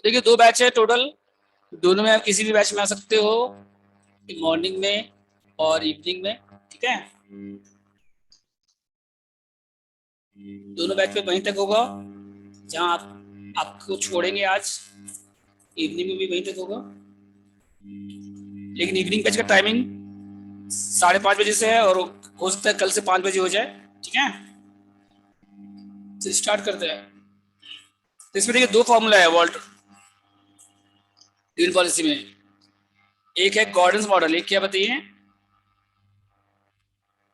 देखिए 2 बैच है टोटल, दोनों में आप किसी भी बैच में आ सकते हो, मॉर्निंग में और इवनिंग में। ठीक है, दोनों बैच में वहीं तक होगा जहां आप आपको छोड़ेंगे आज, इवनिंग में भी वहीं तक होगा। लेकिन इवनिंग बैच का टाइमिंग 5:30 बजे से है और हो सकता है कल से 5 बजे हो जाए। ठीक है, तो स्टार्ट करते हैं। तो इसमें देखिए 2 फॉर्मूला है वॉल्ट ड्यूल पॉलिसी में, एक है गॉर्डन्स मॉडल, एक क्या बताइए।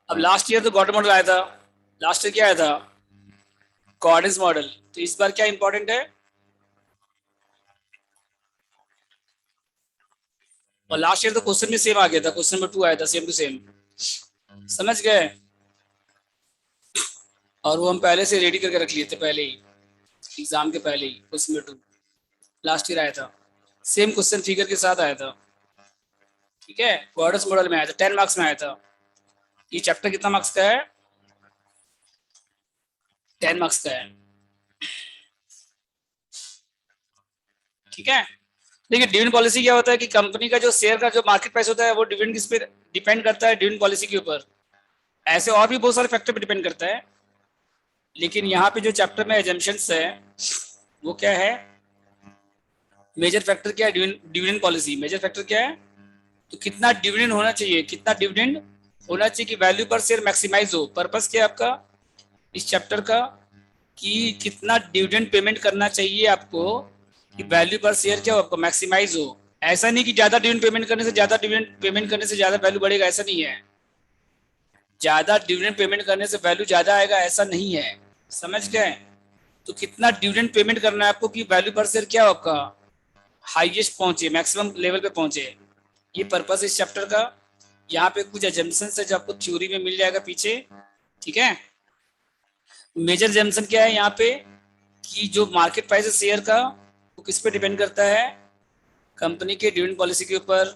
अब लास्ट ईयर तो गॉर्डन मॉडल आया था, लास्ट ईयर क्या आया था, गॉर्डन्स मॉडल। तो इस बार क्या इंपॉर्टेंट है, और लास्ट ईयर तो क्वेश्चन भी सेम आ गया था, क्वेश्चन नंबर 2 आया था सेम टू सेम, समझ गए। और वो हम पहले से रेडी करके रख लिए थे, पहले ही एग्जाम के पहले ही क्वेश्चन नंबर 2 लास्ट ईयर आया था, सेम क्वेश्चन फिगर के साथ आया था। ठीक है, गॉर्डन्स मॉडल में आया था, 10 मार्क्स में आया था। ये चैप्टर कितना मार्क्स का है, 10 मार्क्स का है। ठीक है, देखिए डिविडेंड पॉलिसी क्या होता है कि कंपनी का जो शेयर का जो मार्केट प्राइस होता है वो डिविडेंड किस पे डिपेंड करता है, डिविडेंड पॉलिसी के ऊपर। ऐसे और भी बहुत सारे फैक्टर पे डिपेंड करता है, लेकिन यहाँ पे जो चैप्टर में एजम्पशंस है वो क्या है, मेजर फैक्टर क्या है, डिविडेंड पॉलिसी मेजर फैक्टर क्या है, तो कितना डिविडेंड होना चाहिए, कितना डिविडेंड होना चाहिए कि वैल्यू पर शेयर मैक्सिमाइज हो। पर्पस क्या है आपका इस चैप्टर का, कि कितना डिविडेंड पेमेंट करना चाहिए आपको कि वैल्यू पर शेयर क्या हो आपको मैक्सिमाइज हो। ऐसा नहीं कि ज्यादा डिविडेंड पेमेंट करने से ज्यादा डिविडेंड पेमेंट करने से ज्यादा वैल्यू बढ़ेगा, ऐसा नहीं है। ज्यादा डिविडेंड पेमेंट करने से वैल्यू ज्यादा आएगा, ऐसा नहीं है, समझ गए। तो कितना डिविडेंड पेमेंट करना है आपको कि वैल्यू पर शेयर क्या हो आपका हाईएस्ट पहुंचे, मैक्सिमम लेवल पे पहुंचे। ये पर्पस इस चैप्टर का। यहाँ पे कुछ एजम्पशंस है जो आपको थ्योरी में मिल जाएगा पीछे। ठीक है, मेजर एजम्पशन क्या है यहाँ पे, कि जो मार्केट प्राइस है शेयर का वो किस पे डिपेंड करता है, कंपनी के डिविडेंड पॉलिसी के ऊपर।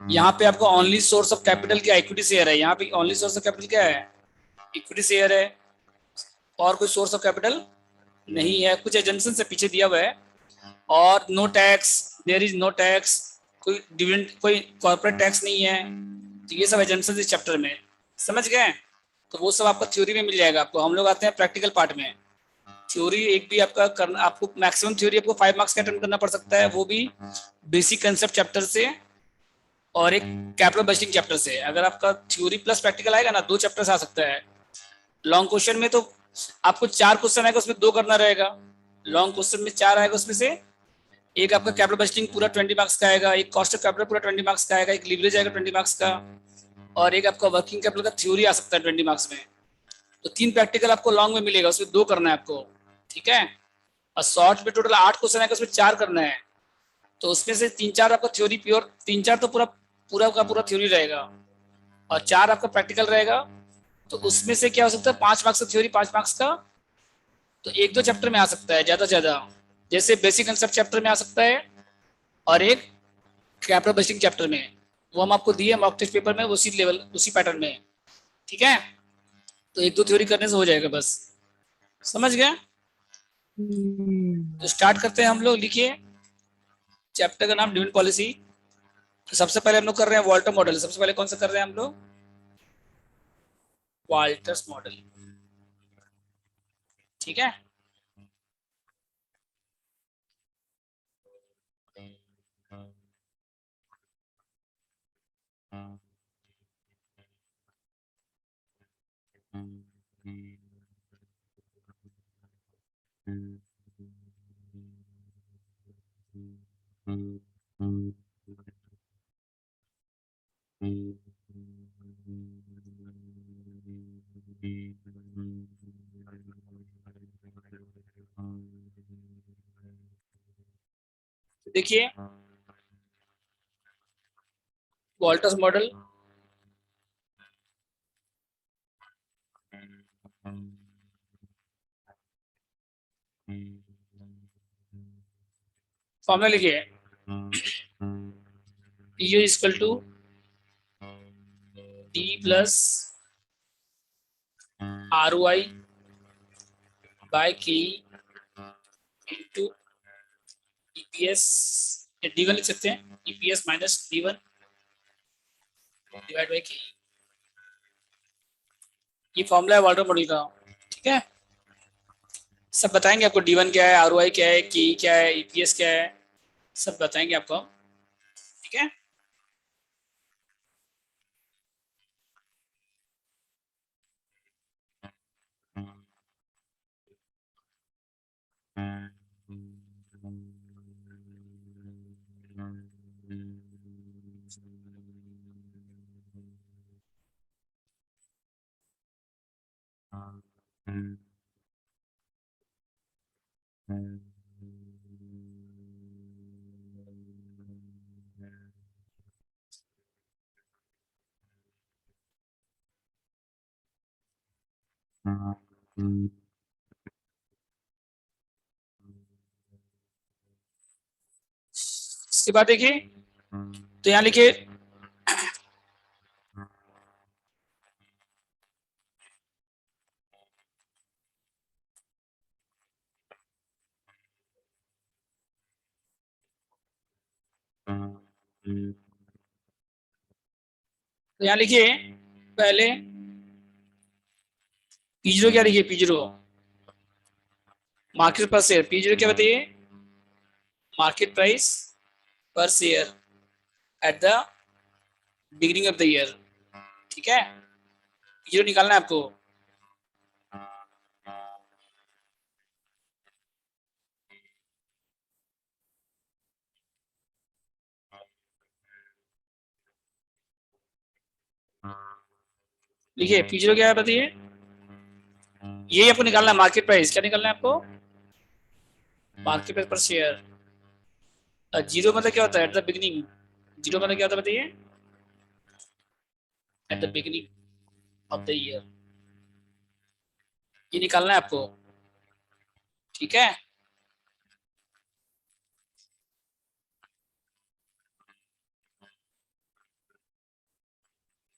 यहाँ पे आपका ओनली सोर्स ऑफ कैपिटल क्या, इक्विटी शेयर है। यहाँ पे ओनली सोर्स ऑफ कैपिटल क्या है, इक्विटी शेयर है, और कोई सोर्स ऑफ कैपिटल नहीं है। कुछ एजेंशन से पीछे दिया हुआ है, और no tax, there is no tax, कोई डिविडेंड कोई कॉर्पोरेट टैक्स नहीं है। तो ये सब एजेंशन इस चैप्टर में, समझ गए। तो वो सब आपका थ्योरी में मिल जाएगा आपको। हम लोग आते हैं प्रैक्टिकल पार्ट में। थ्योरी एक भी आपका करना, आपको मैक्सिमम थ्योरी आपको 5 मार्क्स का अटेम्प्ट करना पड़ सकता है, वो भी बेसिक कंसेप्ट चैप्टर से और एक कैपिटल बजटिंग चैप्टर से। अगर आपका थ्योरी प्लस प्रैक्टिकल आएगा ना, 2 चैप्टर से आ सकता है। लॉन्ग क्वेश्चन में तो आपको 4 क्वेश्चन आएगा, उसमें 2 करना रहेगा। लॉन्ग क्वेश्चन में 4 आएगा, उसमें से एक आपका कैपिटल बजटिंग पूरा 20 मार्क्स का आएगा, एक कॉस्ट ऑफ कैपिटल पूरा 20 मार्क्स का आएगा, एक लिवरेज आएगा 20 मार्क्स का, और एक आपका वर्किंग कैपिटल का थ्योरी आ सकता है 20 मार्क्स में। तो 3 प्रैक्टिकल आपको लॉन्ग में मिलेगा, उसमें 2 करना है आपको। ठीक है, और शॉर्ट में टोटल 8 क्वेश्चन आएगा, उसमें 4 करना है। तो उसमें से 3-4 आपका थ्योरी प्योर, 3-4 तो पूरा पूरा का पूरा थ्योरी रहेगा, और 4 आपका प्रैक्टिकल रहेगा। तो उसमें से क्या हो सकता है, 5 मार्क्स का थ्योरी, 5 मार्क्स का, तो 1-2 चैप्टर में आ सकता है ज्यादा से ज्यादा। जैसे बेसिक कंसेप्ट चैप्टर में आ सकता है, और एक कैपिटल बजटिंग चैप्टर में। वो हम आपको दिए मॉक टेस्ट पेपर में, उसी लेवल उसी पैटर्न में। ठीक है, तो 1-2 थ्योरी करने से हो जाएगा बस, समझ गए। तो स्टार्ट करते हैं हम लोग। लिखिए चैप्टर का नाम डिविडेंड पॉलिसी। तो सबसे पहले हम लोग कर रहे हैं वॉल्टर मॉडल। सबसे पहले कौन सा कर रहे हैं हम लोग, वाल्टर्स मॉडल। ठीक है, देखिए वॉल्टर्स मॉडल, फॉर्मूला लिखिए, P equal to T plus R Y by K into EPS या डी वन लिख सकते हैं, EPS minus D one divide by K. ये फॉर्मूला है वाल्टर मॉडल का, ठीक है। सब बताएंगे आपको, डी वन क्या है, आरओआई क्या है, के क्या है, ईपीएस क्या है, सब बताएंगे आपको, ठीक है। इसके बाद देखिए, तो यहाँ लिखिए तो यहाँ लिखिए पहले पी0 क्या लिखिए, पी0 मार्केट पर शेयर, पी0 क्या बताइए, मार्केट प्राइस पर share at the beginning of the year, ठीक है। पी0 निकालना है आपको। लिखिए पी0 क्या है बताइए, ये आपको निकालना है, मार्केट प्राइस क्या निकालना है आपको, मार्केट प्राइस पर शेयर। जीरो मतलब क्या होता है, एट द बिगिनिंग, जीरो मतलब क्या होता है बताइए, at the beginning of the year, ये निकालना है आपको, ठीक है।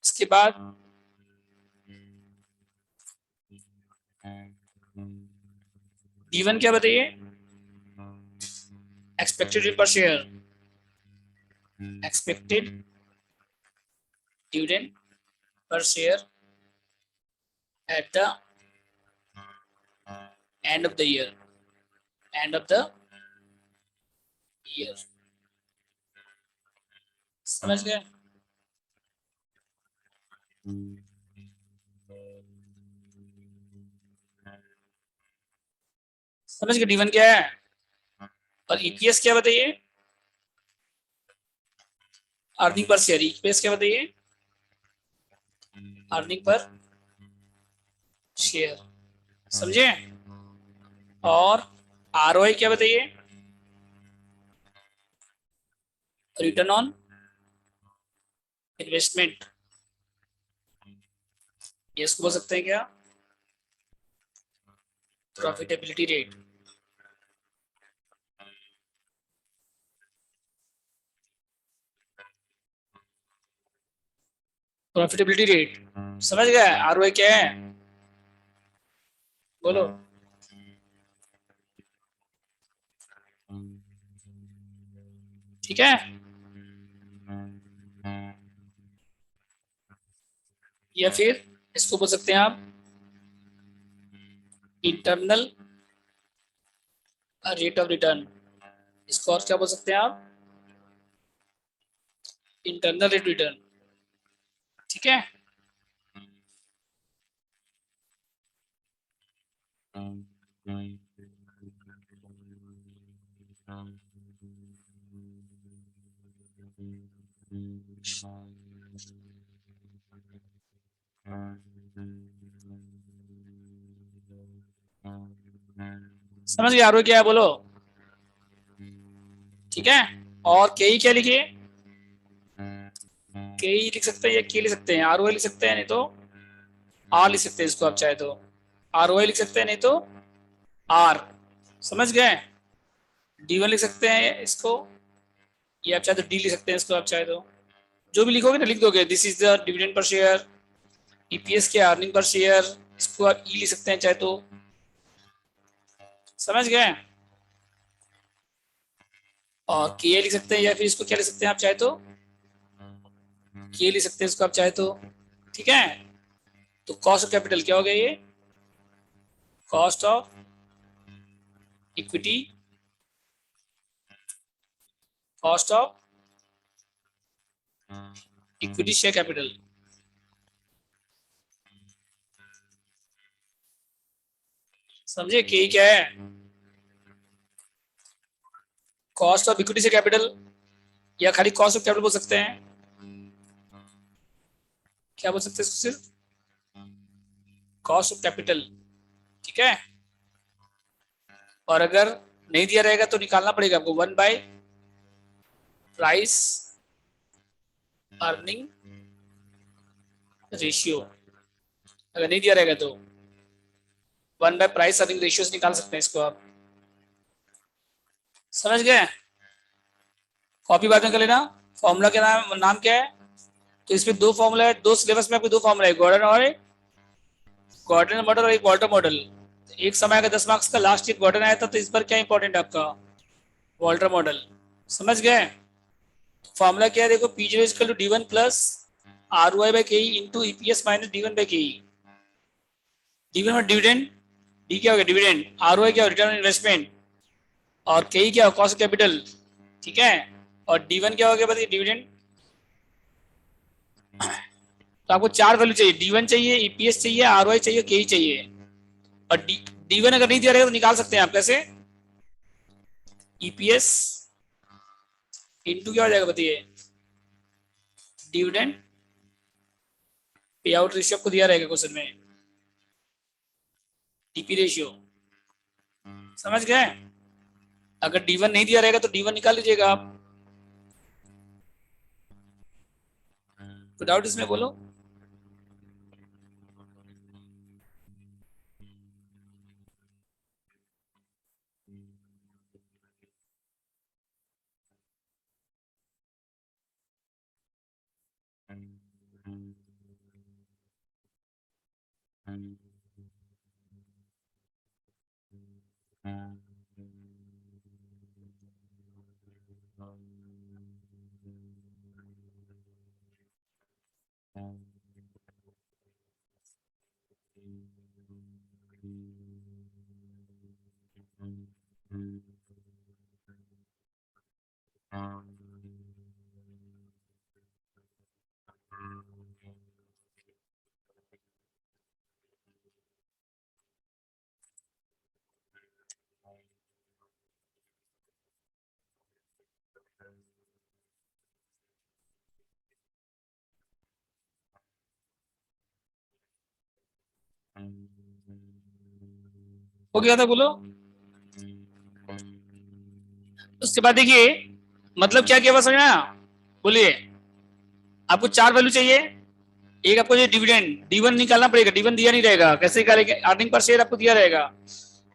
इसके बाद D1 क्या बताइए, एक्सपेक्टेड पर share, expected dividend per share at the end of the year, end of the year, समझ गए। समझ गए D1 क्या है, और ईपीएस क्या बताइए, अर्निंग पर शेयर, ईपीएस क्या बताइए, अर्निंग पर शेयर, समझे। और आरओआई क्या बताइए, रिटर्न ऑन इन्वेस्टमेंट, ये इसको बोल सकते हैं क्या, प्रॉफिटेबिलिटी रेट, प्रॉफिटेबिलिटी रेट, समझ गए। आरओआई क्या है बोलो, ठीक है। या फिर इसको बोल सकते हैं आप इंटरनल रेट ऑफ रिटर्न, इसको और क्या बोल सकते हैं आप, इंटरनल रेट रिटर्न, ठीक है। समझ गए आरओआई क्या है बोलो, ठीक है। और के क्या लिखिए, के लिख सकते हैं या के लिख सकते हैं, आरओआई लिख सकते हैं, नहीं तो आर लिख सकते हैं, इसको आप चाहे तो आरओआई लिख सकते हैं, नहीं तो आर, समझ गए। D1 लिख सकते हैं इसको, या आप चाहे तो डी लिख सकते हैं इसको, आप चाहे तो जो भी लिखोगे ना लिख दोगे, this is the dividend per share, EPS के अर्निंग पर शेयर, इसको आप ई लिख सकते हैं चाहे तो, समझ गए। और के लिख सकते हैं, या फिर इसको क्या लिख सकते हैं आप चाहे तो, के लिख सकते हैं इसको आप चाहे तो, ठीक है। तो कॉस्ट ऑफ कैपिटल क्या हो गया ये, cost of equity, cost of equity share capital. समझे के क्या है, cost of equity share capital, या खाली कॉस्ट ऑफ कैपिटल बोल सकते हैं, क्या बोल सकते हैं इसको, सिर्फ कॉस्ट ऑफ कैपिटल, ठीक है। और अगर नहीं दिया रहेगा तो निकालना पड़ेगा आपको 1 by प्राइस अर्निंग रेशियो। अगर नहीं दिया रहेगा तो 1 by प्राइस अर्निंग रेशियो से निकाल सकते हैं इसको आप, समझ गए। कॉपी बाद में कर लेना। फॉर्मूला के नाम क्या है, तो इसमें दो फॉर्मूला है, दो सिलेबस में आपको दो फॉर्मूला है, गॉर्डन और गॉर्डन मॉडल और एक वॉल्टर मॉडल। एक समय का 10 मार्क्स का लास्ट ईयर गॉर्डन आया था, तो इस बार क्या इंपॉर्टेंट है आपका, वॉल्टर मॉडल। समझ गए। फॉर्मूला क्या है देखो, P0 is equal to D1 plus ROI by KE into EPS minus D1 by KE। D1 में डिविडेंड, D क्या हो गया डिविडेंड, ROI क्या हो रिटर्न ऑन इन्वेस्टमेंट, और KE क्या हो कॉस्ट कैपिटल, ठीक है। और D1 क्या हो गया बताइए डिविडेंड। तो आपको चार वैल्यू चाहिए, D1 चाहिए, EPS चाहिए, ROI चाहिए, KE चाहिए। और D1 अगर नहीं दिया रहेगा तो निकाल सकते हैं आप कैसे, EPS इंटू क्या हो जाएगा बताइए, डिविडेंड पे आउट रेशियो आपको दिया रहेगा क्वेश्चन में, DP रेशियो। समझ गए। अगर D1 नहीं दिया रहेगा तो D1 निकाल लीजिएगा आप। तो डाउट इसमें बोलो। हो गया था बोलो। उसके बाद देखिए मतलब क्या क्या समझ में आया, बोलिए। आपको चार वैल्यू चाहिए, एक आपको जो डिविडेंड D1 निकालना पड़ेगा, D1 दिया नहीं रहेगा, कैसे निकालेंगे, अर्निंग पर शेयर आपको दिया रहेगा,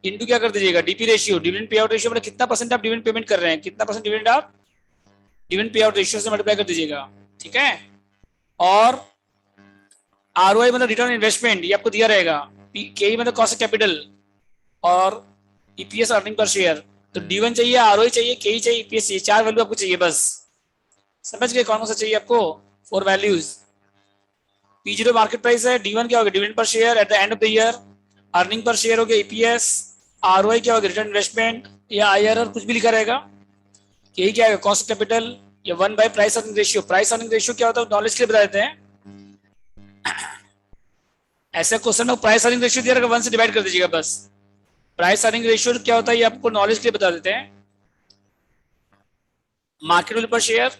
इनटू क्या कर दीजिएगा DP ratio, dividend pay out ratio, मतलब कितना परसेंट आप डिविडेंड पेमेंट कर रहे हैं, कितना परसेंट डिविडेंड आप डिविडेंड पे आउट रेशियो से मल्टीप्लाई कर दीजिएगा, ठीक है। और ROI मतलब रिटर्न इन्वेस्टमेंट, ये आपको दिया रहेगा, KE मतलब कॉस्ट कैपिटल, और EPS अर्निंग पर शेयर। तो D1 चाहिए, ROI चाहिए, KE चाहिए, EPS चाहिए, चार वैल्यू आपको चाहिए बस। समझ गए कौन कौन सा चाहिए आपको, 4 वैल्यूज। P0 मार्केट प्राइस है, D1 क्या होगा dividend per share at the end of the year, earning per share हो गया EPS, ROI क्या होगा रिटर्न इन्वेस्टमेंट या IRR कुछ भी लिखा रहेगा, KE क्या है कॉस्ट कैपिटल, या 1 by price earning ratio. Price earning ratio क्या होता है नॉलेज के लिए बता देते हैं। ऐसे क्वेश्चन में प्राइस अर्निंग रेशियो दिया रहेगा, 1 से डिवाइड कर दीजिएगा बस। प्राइस अर्निंग रेशियो क्या होता है ये आपको नॉलेज के लिए बता देते हैं। Market value per share,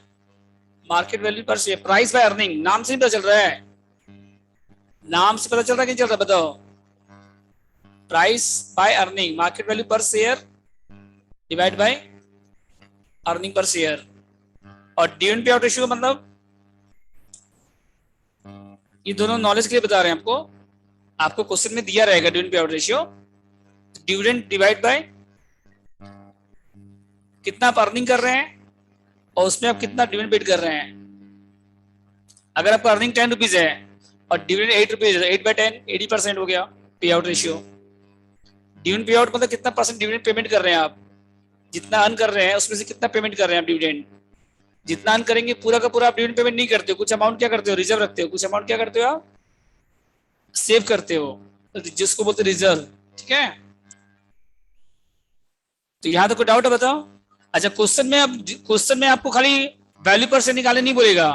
market value per share, price by earning, नाम से ही पता चल रहा है, नाम से पता चल रहा है कि नहीं चल रहा बताओ। Price by earning, market value per share divide by earning per share. और डिविडेंड पे आउट रेशियो मतलब ये दोनों नॉलेज के लिए बता रहे हैं आपको, आपको क्वेश्चन में दिया रहेगा dividend pay out ratio, dividend divide by कितना आप अर्निंग कर रहे हैं और उसमें आप कितना डिविडेंड पेड कर रहे हैं। अगर आपका अर्निंग 10 रुपीज है और डिविडेंड 8 रुपीज, 8 बाय 10 80% हो गया पे out ratio. Dividend pay out मतलब कितना परसेंट डिविडेंड पेमेंट कर रहे हैं आप, जितना अर्न कर रहे हैं उसमें से कितना पेमेंट कर रहे हैं आप डिविडेंड। जितना अर्न करेंगे पूरा का पूरा आप डिविडेंड पेमेंट नहीं करते हो, कुछ अमाउंट क्या करते हो, रिजर्व रखते हो, कुछ अमाउंट क्या करते हो आप, सेव करते हो, तो जिसको बोलते रिजर्व। ठीक है, तो यहाँ तो कोई डाउट है बताओ। अच्छा, क्वेश्चन में आपको खाली वैल्यू पर से निकालने नहीं बोलेगा।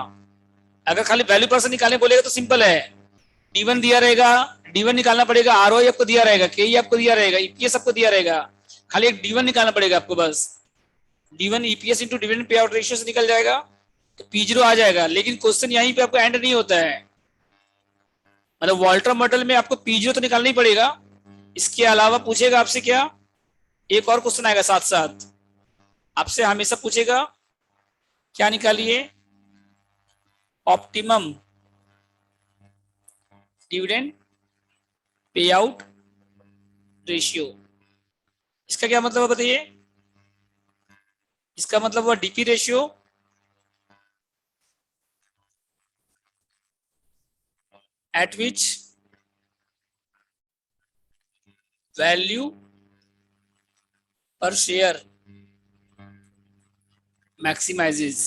अगर खाली वैल्यू पर से निकालने बोलेगा तो सिंपल है, D1 दिया रहेगा, D1 निकालना पड़ेगा, ROI आपको दिया रहेगा, KE आपको दिया रहेगा, EPS आपको दिया रहेगा, खाली एक D1 निकालना पड़ेगा आपको बस। D1 EPS into dividend pay out ratio से निकल जाएगा तो P0 आ जाएगा। लेकिन क्वेश्चन यहीं पे आपको एंड नहीं होता है, मतलब वॉल्टर मॉडल में आपको P0 तो निकालना ही पड़ेगा, इसके अलावा पूछेगा आपसे क्या, एक और क्वेश्चन आएगा साथ साथ, आपसे हमेशा पूछेगा क्या निकालिए, optimum dividend pay out ratio. इसका क्या मतलब है बताइए, इसका मतलब हुआ DP ratio at which value per share maximizes।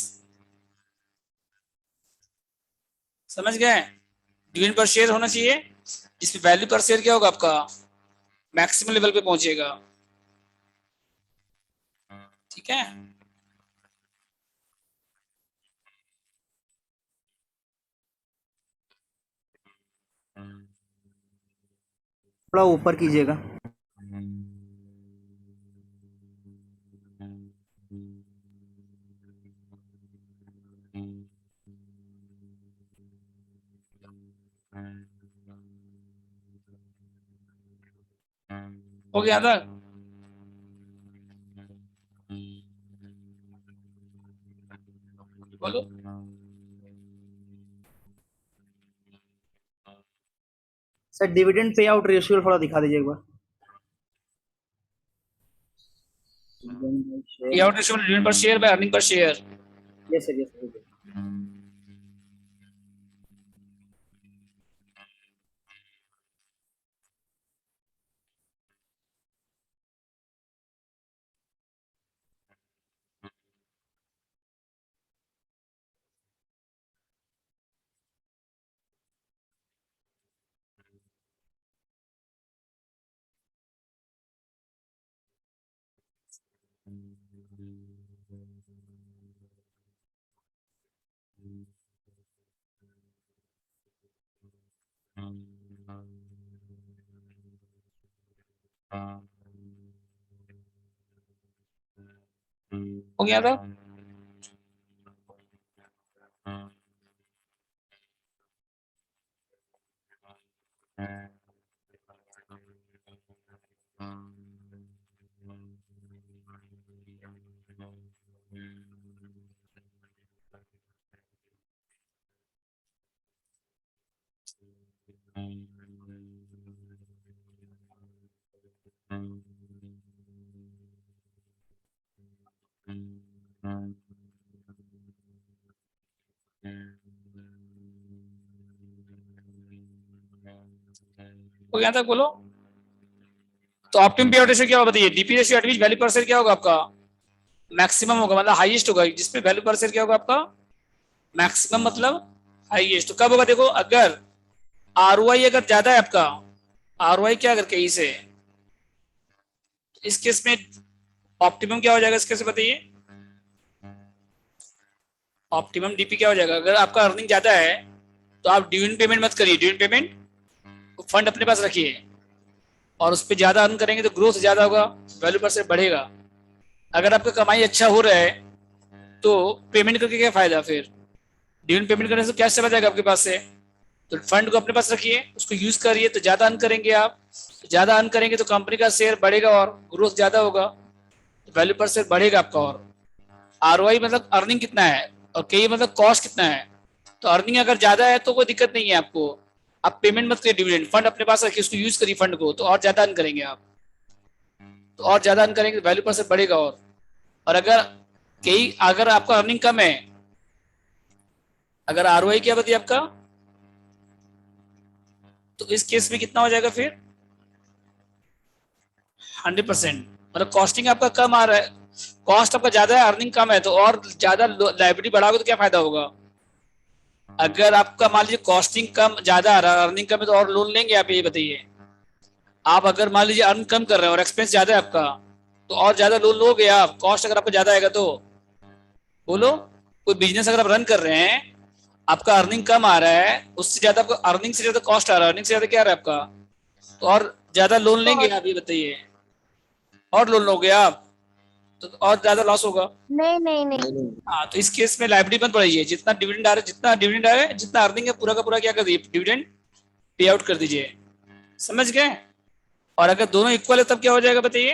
समझ गए, डिविडेंड पर शेयर होना चाहिए जिसमें वैल्यू पर शेयर क्या होगा आपका, मैक्सिमम लेवल पे पहुंचेगा। ठीक है, थोड़ा ऊपर कीजिएगा। हो गया था। बोलो, सर डिविडेंड पे आउट रेशियो थोड़ा दिखा दीजिए एक बार। Pay out ratio dividend per share by earning per share. Yes sir, yes sir. हो गया था। हो गया था, बोलो। तो ऑप्टिमम पे आउट रेशियो क्या होगा बताइए, DP ratio at which value per share क्या होगा आपका, मैक्सिमम होगा, मतलब हाईएस्ट होगा, जिसपे वैल्यू पर शेयर क्या होगा आपका, मैक्सिमम मतलब हाईएस्ट। तो कब होगा देखो, अगर ROI अगर ज्यादा है आपका, ROI क्या अगर कहीं से, इस केस में ऑप्टिमम क्या हो जाएगा इस केस में बताइए, ऑप्टिमम DP क्या हो जाएगा, अगर आपका अर्निंग ज्यादा है तो आप डिविडेंड पेमेंट मत करिए, डिविडेंड पेमेंट फंड अपने पास रखिए, और उस पर ज्यादा अर्न करेंगे तो ग्रोथ ज्यादा होगा, वैल्यू पर शेयर बढ़ेगा। अगर आपका कमाई अच्छा हो रहा है तो पेमेंट करके क्या फायदा, फिर डिविडेंड पेमेंट करने से क्या चला जाएगा आपके पास से, तो फंड को अपने पास रखिए, उसको यूज करिए, तो ज्यादा अर्न करेंगे आप, ज्यादा अर्न करेंगे तो कंपनी का शेयर बढ़ेगा और ग्रोथ ज्यादा होगा, तो वैल्यू पर शेयर बढ़ेगा आपका। और ROI मतलब अर्निंग कितना है, और KE मतलब कॉस्ट कितना है। तो अर्निंग अगर ज्यादा है तो कोई दिक्कत नहीं है आपको, आप पेमेंट मत करिए डिविडेंड, फंड अपने पास रखिए, उसको यूज करिए फंड को, तो और ज्यादा अर्न करेंगे आप, तो और ज्यादा अर्न करेंगे तो वैल्यू पर शेयर बढ़ेगा। और अगर KE अगर आपका अर्निंग कम है, अगर ROI क्या बताइए आपका, तो इस केस में कितना हो जाएगा फिर 100%, मतलब कॉस्टिंग आपका कम आ रहा है, कॉस्ट आपका ज्यादा है, अर्निंग कम है, तो और ज्यादा लाइबिलिटी बढ़ाओगे तो क्या फायदा होगा? अगर आपका मान लीजिए कॉस्टिंग कम ज्यादा आ रहा है, अर्निंग कम है, तो और लोन लेंगे आप? ये बताइए। आप अगर मान लीजिए अर्न कम कर रहे हो और एक्सपेंस ज्यादा है आपका, तो और ज्यादा लोन लोगे आप? कॉस्ट अगर आपका ज्यादा आएगा तो बोलो। कोई बिजनेस अगर आप रन कर रहे हैं, आपका अर्निंग कम आ रहा है, उससे ज्यादा आपका अर्निंग से ज्यादा कॉस्ट आ रहा है, अर्निंग से ज्यादा क्या आ रहा है आपका, तो और ज्यादा लोन लेंगे कॉस्ट। आप? ये बताइए। और लोन लोगे आप तो और ज्यादा लॉस होगा। नहीं नहीं नहीं। हाँ, तो इस केस में लाइबिलिटी मत बढ़ाइए। जितना डिविडेंड आ रहा है, जितना डिविडेंड आ रहा है, जितना अर्निंग है, पूरा का पूरा क्या कर दीजिए, डिविडेंड पे आउट कर दीजिए। समझ गए? और अगर दोनों इक्वल है तब क्या हो जाएगा बताइए?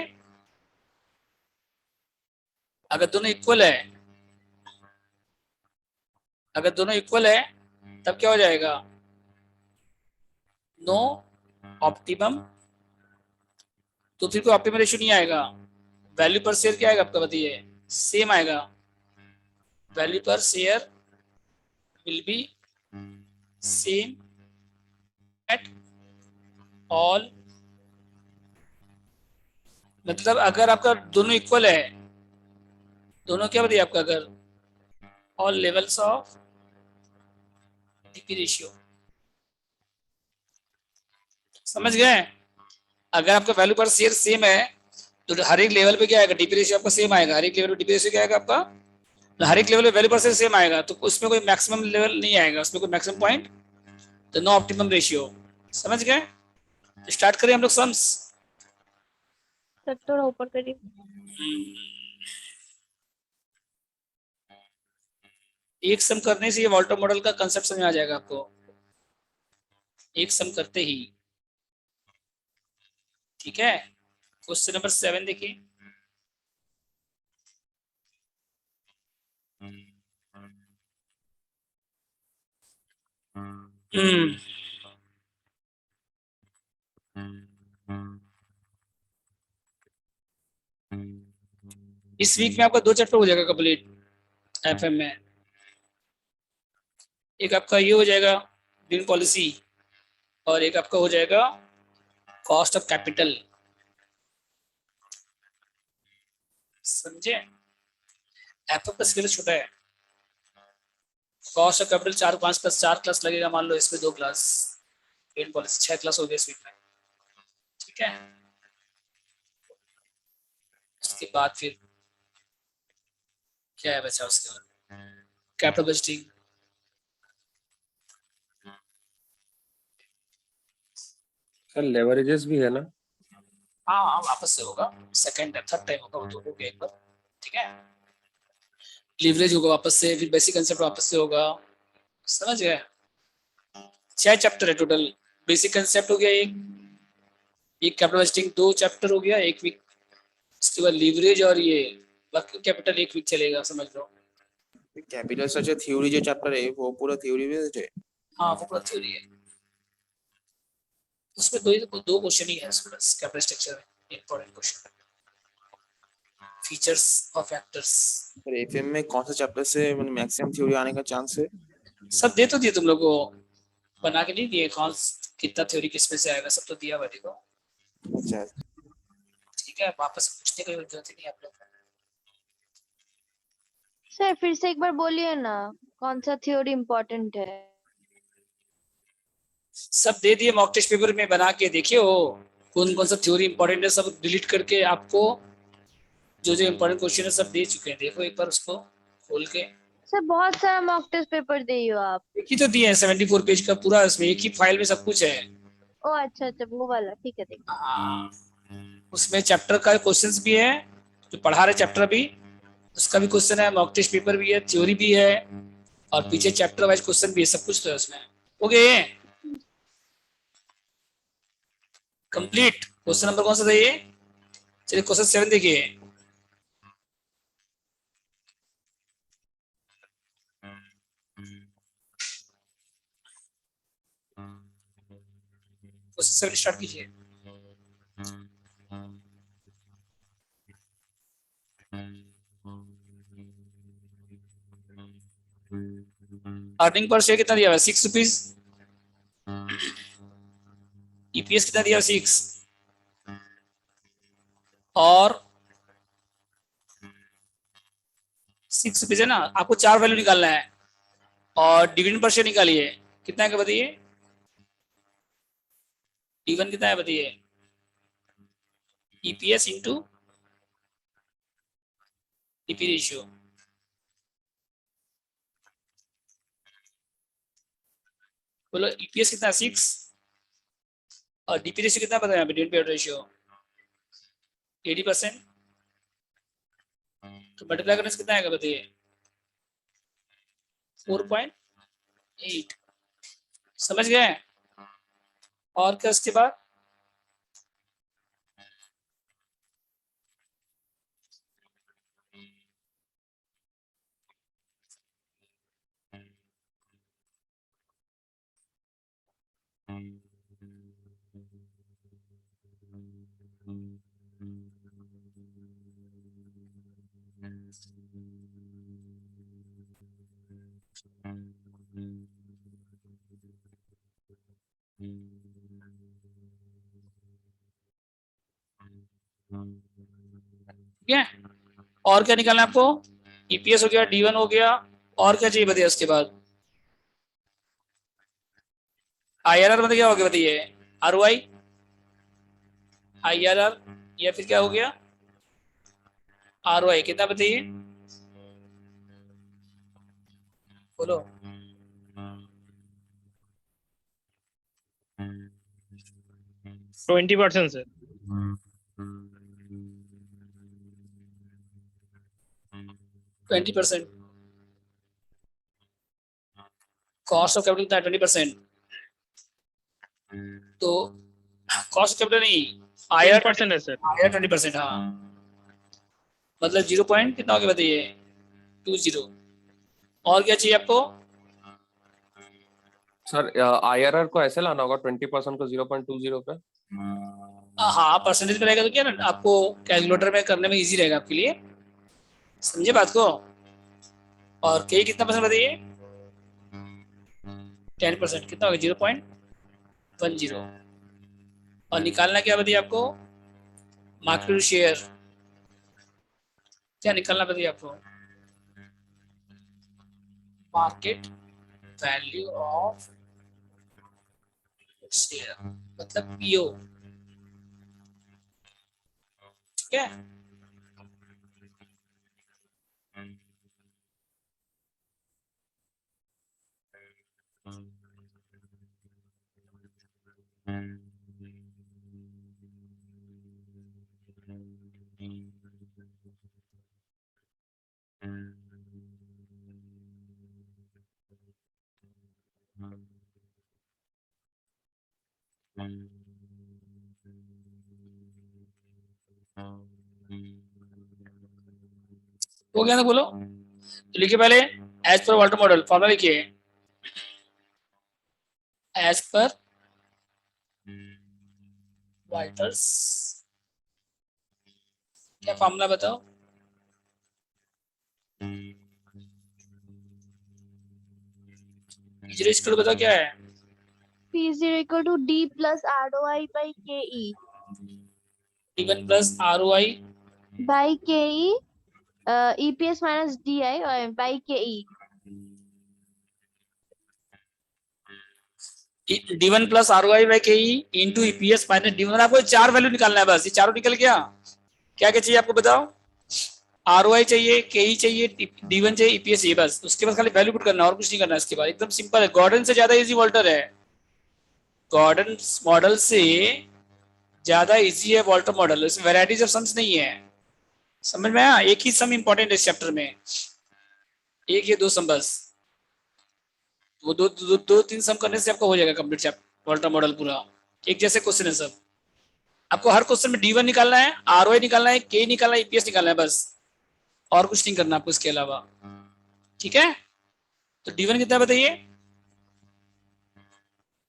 अगर दोनों इक्वल है, अगर दोनों इक्वल है तब क्या हो जाएगा? No optimum. तो फिर कोई ऑप्टिमम रेशियो नहीं आएगा। वैल्यू पर शेयर क्या आएगा आपका बताइए? सेम आएगा। Value per share will be same at all. मतलब अगर आपका दोनों इक्वल है, दोनों क्या बताइए आपका, अगर all levels of DP ratio. समझ गए? अगर आपका वैल्यू पर शेयर सेम है, तो हर एक लेवल पे क्या आएगा, डीपी रेशियो आपका सेम आएगा। हर एक लेवल पे डीपी रेशियो क्या आएगा आपका, तो हर एक लेवल पे वैल्यू पर शेयर सेम आएगा, तो उसमें कोई मैक्सिमम लेवल नहीं आएगा, उसमें कोई मैक्सिमम पॉइंट, तो नो ऑप्टिमम रेशियो। समझ गए? स्टार्ट करें हम लोग सम्स। सर थोड़ा ऊपर करिए। एक सम करने से ये वॉल्टर मॉडल का कंसेप्ट समझ में आ जाएगा आपको। एक सम करते ही। ठीक है, क्वेश्चन नंबर 7 देखिए। हम्म इस वीक में आपका 2 चैप्टर हो जाएगा कंप्लीट एफएम में। एक आपका ये हो जाएगा डिविडेंड पॉलिसी, और एक आपका हो जाएगा कॉस्ट ऑफ कैपिटल। समझे? एफएम का स्केल छोटा है। Cost of capital 4 5 class, 4 class लगेगा, मान लो इसमें 2 क्लास। डिविडेंड पॉलिसी 6 क्लास हो गया इस वीक में। ठीक है, उसके बाद फिर क्या है बचा? उसके बाद कैपिटल बजटिंग। सर लेवरेजेस भी है ना? हाँ हाँ, वापस से होगा, सेकंड टाइम थर्ड टाइम होगा वो तो, हो गया एक बार। ठीक है, लीवरेज होगा वापस से, फिर बेसिक कंसेप्ट वापस से होगा। समझ गए? 6 चैप्टर है टोटल। बेसिक कंसेप्ट हो गया एक कैपिटल बजटिंग 2 चैप्टर हो गया एक वीक। उसके बाद लीवरेज और ये वर्किंग कैपिटल 1 वीक चलेगा, समझ लो। कैपिटल स्ट्रक्चर थ्योरी जो चैप्टर है वो पूरा थ्योरी बेस्ड है। हाँ, वो पूरा थ्योरी है। उसमें दो क्वेश्चन ही है उसमें बस, कैपिटल स्ट्रक्चर में इंपॉर्टेंट क्वेश्चन, फीचर्स और फैक्टर्स। पर एफएम में कौन सा चैप्टर से मैक्सिमम थ्योरी आने का चांस है? सब दे तो दिए तुम लोग को, बना के नहीं दिए कौन कितना थ्योरी किस में से आएगा, सब तो दिया हुआ देखो। अच्छा, ठीक है, वापस पूछने की जरूरत ही नहीं आप लोग को। सर फिर से एक बार बोलिए ना, कौन सा थ्योरी इम्पोर्टेंट है? सब दे दिए मॉक टेस्ट पेपर में, बना के देखिए हो कौन कौन सा थ्योरी इंपॉर्टेंट है, सब डिलीट करके आपको जो जो इंपॉर्टेंट क्वेश्चन है सब दे चुके हैं, देखो एक बार उसको खोल के। सर बहुत सारा मॉक टेस्ट पेपर दे हो आप। एक ही तो दिए हैं 74 पेज का पूरा, इसमें एक ही फाइल में सब कुछ है। ओ अच्छा अच्छा, वो वाला ठीक है, देखिए। हाँ, उसमें चैप्टर का क्वेश्चंस भी है, जो पढ़ा रहे चैप्टर भी उसका भी क्वेश्चन है, मॉक टेस्ट पेपर भी है, थ्योरी भी है, और पीछे चैप्टर वाइज क्वेश्चन भी है, सब कुछ तो है उसमें। Okay, complete. क्वेश्चन नंबर कौन सा था ये? चलिए क्वेश्चन 7 देखिए। क्वेश्चन 7 स्टार्ट कीजिए। अर्निंग पर शेयर कितना दिया हुआ है? 6 रुपीज। ईपीएस कितना दिया? 6। और 6 रुपीज है ना, आपको 4 वैल्यू निकालना है और डिविडेंड पर शेयर निकालिए, कितना है बताइए, D1 कितना है बताइए, EPS इंटू DP रेशियो, बोलो EPS कितना है 6 और DP रेशियो कितना बताया, डिविडेंड पे आउट रेशियो 80%, तो मल्टीप्लाई करने से कितना आएगा बताइए, 4.8। समझ गए? और क्या उसके बाद, ठीक है? और क्या निकालना है आपको, EPS हो गया, D1 हो गया, और क्या चाहिए बताइए उसके बाद, IRR मतलब क्या हो गया बताइए, ROI, IRR या फिर क्या हो गया, ROI कितना बताइए, बोलो 20% सर। 20%, कॉस्ट ऑफ कैपिटल कितना है 20%, तो कॉस्ट ऑफ कैपिटल नहीं, IRR 10% है सर। IRR 20%, हाँ मतलब 0 पॉइंट कितना हो गया बताइए, 20। और क्या चाहिए आपको, सर IRR को ऐसे लाना होगा 20% को 0.20 पे। हाँ परसेंटेज में रहेगा तो क्या ना आपको कैलकुलेटर में करने में इजी रहेगा आपके लिए, समझे बात को। और के कितना परसेंट बताइए, 10%, कितना होगा 0.10। और निकालना क्या बताइए आपको, मार्केट शेयर, क्या निकालना बताइए आपको, मार्केट वैल्यू ऑफ शेयर मतलब PO, ठीक है। हो गया ना, बोलो तो लिखिए पहले, as per Walter model formula लिखिए, एज पर वाल्टर्स, क्या फॉर्मूला बताओ, जीरो स्क्वायर बताओ क्या है, P is equal to D plus ROI by KE. D1 plus ROI By KE, EPS minus DI by KE. D1 plus ROI by KE into EPS minus D1। आपको 4 value निकालना है बस, ये चारों निकल गया। क्या क्या चाहिए आपको बताओ, ROI चाहिए, KE चाहिए, D1 चाहिए, EPS चाहिए, बस उसके बाद खाली वैल्यू पुट करना और कुछ नहीं करना। इसके बाद एकदम सिंपल है, गॉर्डन से ज्यादा इजी वॉल्टर है, गॉर्डन मॉडल से ज्यादा इजी है वॉल्टर मॉडल, इसमें वैरायटीज ऑफ सम्स नहीं है। समझ में आया? एक ही सम इंपॉर्टेंट है इस चैप्टर में, एक या दो सम बस, वो दो तीन सम करने से आपका हो जाएगा कंप्लीट चैप्टर वॉल्टर मॉडल पूरा। एक जैसे क्वेश्चन है सब, आपको हर क्वेश्चन में D1 निकालना है, ROI निकालना है, K निकालना है, EPS निकालना है, बस और कुछ नहीं करना आपको इसके अलावा। ठीक है, तो D1 कितना बताइए,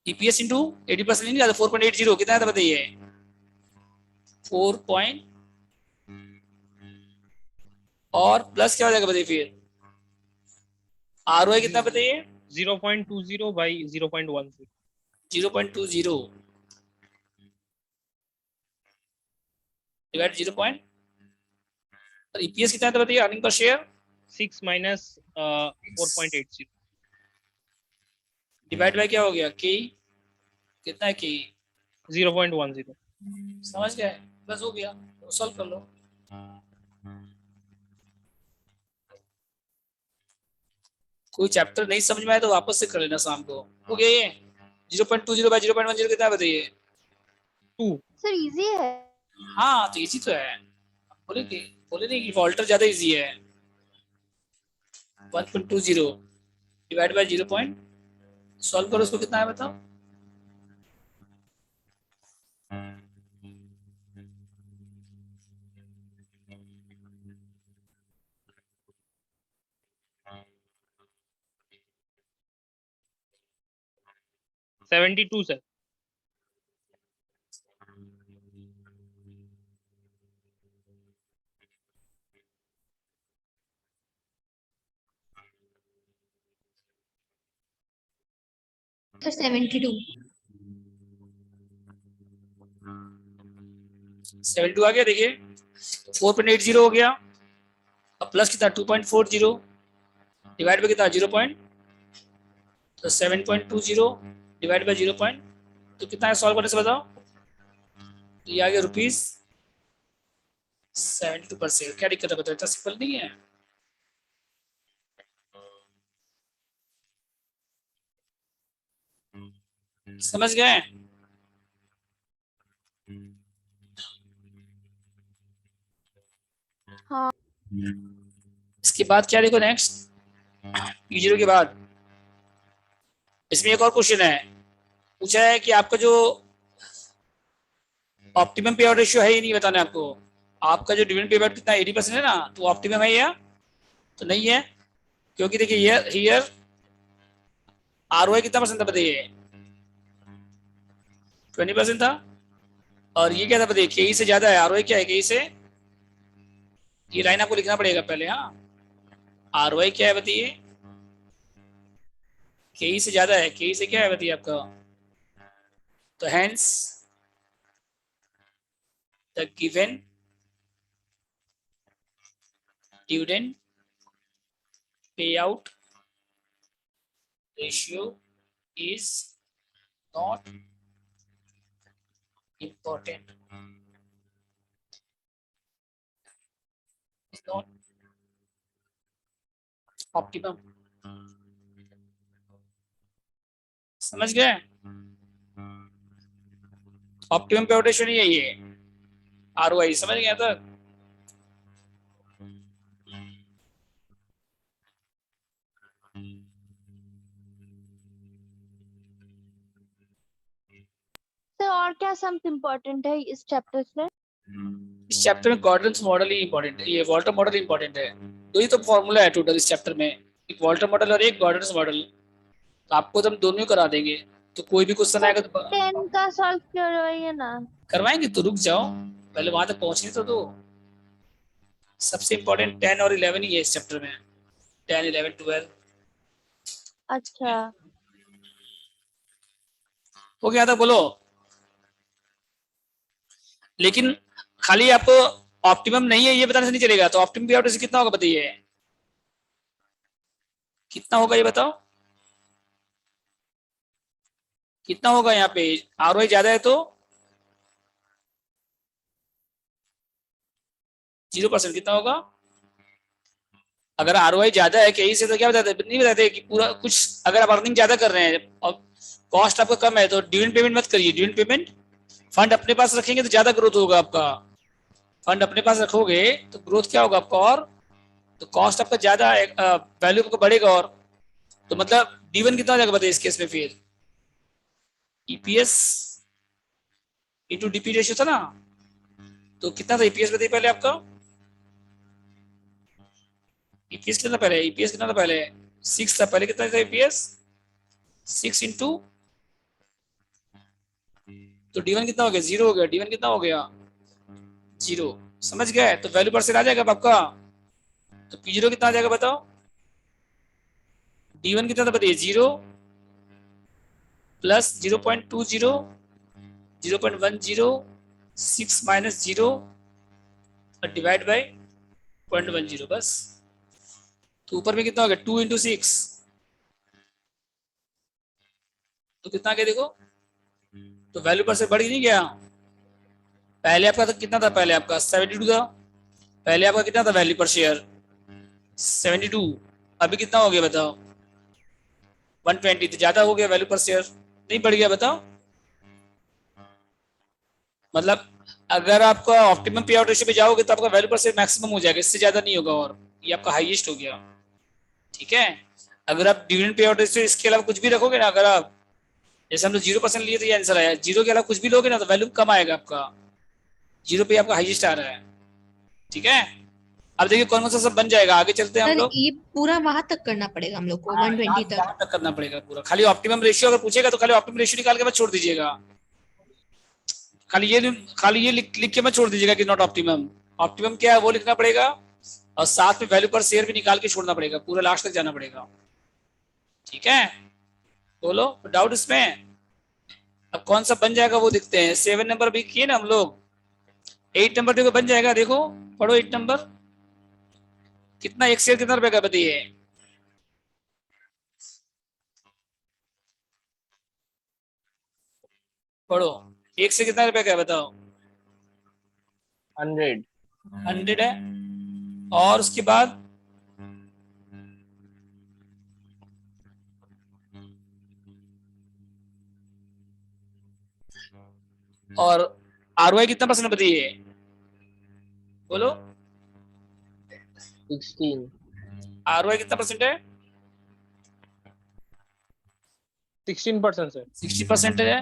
EPS इंटू 80% नहीं, 4.80 कितना है बताइए, 4 और प्लस क्या हो जाएगा बताइए फिर, ROI कितना बताइए, 0.20 by 0.10। 0.20 डिवाइड 0. और EPS कितना था बताइए, earning per share 6 minus 4.80. Divide by क्या हो गया, के कितना है, के 0.10. समझ गए, बस हो गया, तो सॉल्व कर लो। कोई चैप्टर नहीं समझ में आया तो वापस से कर लेना शाम को। हो गया ये 0.20 बाय 0.10 कितना है बताइए। 2. सर इजी है। हाँ तो इजी तो है, बोले नहीं कि वॉल्टर ज्यादा इजी है। 1.20 डिवाइड बाय 0. सॉल्व करो, उसको कितना है बताओ। Sir. 72 sir. Sir, 72. 72 आ गया, देखिए 4.80 हो गया, अब प्लस कितना 2.40 डिवाइड बाय कितना 0. तो 7.20 डिवाइड बाय 0. तो कितना है सॉल्व करने से बताओ। तो ये आ गया ₹72। क्या दिक्कत है बताओ, इतना सिंपल नहीं है। समझ गए। हाँ। इसके बाद क्या देखो नेक्स्ट, P0 के बाद इसमें एक और क्वेश्चन है, पूछा है कि आपका जो ऑप्टिमम पे आउट रेशियो है ही नहीं बताना आपको। आपका जो डिविडेंड पे आउट कितना 80% है ना, तो ऑप्टिमम है या तो नहीं है, क्योंकि देखिए हियर ROI कितना परसेंट था बताइए, 20% था, और ये क्या था बताइए, KE से ज्यादा है। ROI क्या है KE से, ये लाइन आपको लिखना पड़ेगा पहले। हाँ ROI क्या है बताइए, KE से ज्यादा है। KE से क्या है बताइए आपका, तो hence the given dividend pay out ratio is not important, is not optimum। समझ गए, ऑप्टिमम पे आउट रेशियो नहीं है ये, ROI। समझ गया था। सर और क्या सम्स इम्पोर्टेंट है इस चैप्टर से? इस चैप्टर में गॉर्डन्स मॉडल ही इंपॉर्टेंट है, ये वॉल्टर मॉडल इंपॉर्टेंट है। दो ही तो फॉर्मूला है टोटल इस चैप्टर में, एक वॉल्टर मॉडल और एक गॉर्डन्स मॉडल। तो आपको तो हम दोनों ही करा देंगे, तो कोई भी क्वेश्चन आएगा तो 10 का सॉल्व करवाइए ना। करवाएंगे, तो रुक जाओ पहले वहां तक पहुंचने तो दो। सबसे इंपॉर्टेंट 10 और 11 ही है इस चैप्टर में, 10 11 12। अच्छा हो गया था बोलो। लेकिन खाली आपको ऑप्टिमम नहीं है ये बताने से नहीं चलेगा, तो ऑप्टिमम पे आउट रेशियो कितना होगा बताइए, कितना होगा ये बताओ, कितना होगा यहाँ पे। ROI ज्यादा है तो 0%, कितना होगा। अगर ROI ज्यादा है कहीं से तो क्या बताते, नहीं बताते कि पूरा कुछ, अगर आप अर्निंग ज्यादा कर रहे हैं और कॉस्ट आपका कम है तो डिविडेंड पेमेंट मत करिए। डिविडेंड पेमेंट फंड अपने पास रखेंगे तो ज्यादा ग्रोथ होगा आपका। फंड अपने पास रखोगे तो ग्रोथ क्या होगा आपका, और तो कॉस्ट आपका ज्यादा, वैल्यू आपका बढ़ेगा। और तो मतलब D1 कितना हो जाएगा बताइए इस केस में, फिर EPS इंटू DP रेशियो था ना, तो कितना था EPS बताइए पहले आपका। EPS कितना था पहले, EPS कितना था पहले 6 था पहले, कितना था EPS 6 इंटू, तो D1 कितना हो गया 0 हो गया, D1 कितना हो गया 0। समझ गए, तो वैल्यू परसेंट आ जाएगा आपका। तो P0 कितना आ जाएगा बताओ, D1 कितना था बताइए 0 प्लस 0.20 0.10 6 माइनस 0 और डिवाइड बाय 0.10, बस तो ऊपर में कितना हो गया 2 × 6, तो कितना गया देखो, तो वैल्यू पर से बढ़ ही नहीं गया। पहले आपका तो कितना था, पहले आपका 72 था, पहले आपका कितना था वैल्यू पर शेयर 72, अभी कितना हो गया बताओ 120, तो ज्यादा हो गया वैल्यू पर शेयर, नहीं बढ़ गया बताओ। मतलब अगर आपका ऑप्टिमम पे आउट रेशियो पे जाओगे तो आपका वैल्यू पर शेयर मैक्सिमम हो जाएगा, इससे ज्यादा नहीं होगा, और ये आपका हाईएस्ट हो गया। ठीक है, अगर आप डिविडेंड पे आउट रेशियो इसके अलावा कुछ भी रखोगे ना, अगर आप जैसे हम लोग 0% लिए तो ये आंसर आया, 0 के अलावा कुछ भी लोगे ना तो वैल्यू कम आएगा आपका, 0 पे आपका हाईएस्ट आ रहा है। ठीक है, अब देखिए कौन कौन सा सब बन जाएगा, आगे चलते हैं हम सर लोग। ये पूरा वहां तक करना पड़ेगा हम लोग को, 120 तक। यहाँ तक करना पड़ेगा पूरा, खाली ऑप्टिमम रेशियो अगर पूछेगा तो खाली ऑप्टिमम रेशियो निकाल के मत छोड़ दीजिएगा, खाली ये लिख के मत छोड़ दीजिएगा कि नॉट ऑप्टिमम। ऑप्टिमम क्या है वो लिखना पड़ेगा, और साथ में वैल्यू पर शेयर भी निकाल के छोड़ना पड़ेगा, पूरा लास्ट तक जाना पड़ेगा। ठीक है, बोलो डाउट इसमें। अब कौन सा बन जाएगा वो देखते हैं। 7 नंबर भी किए ना हम लोग, 8 नंबर देखो बन जाएगा, देखो पढ़ो 8 नंबर कितना, एक शेयर कितना रुपए का बताइए। पढ़ो, एक से कितना रुपए का है बताओ। 100, 100 है, और उसके बाद और ROI कितना परसेंट बताइए, बोलो 16, ROI कितना परसेंट है, 16% सर, 60% है,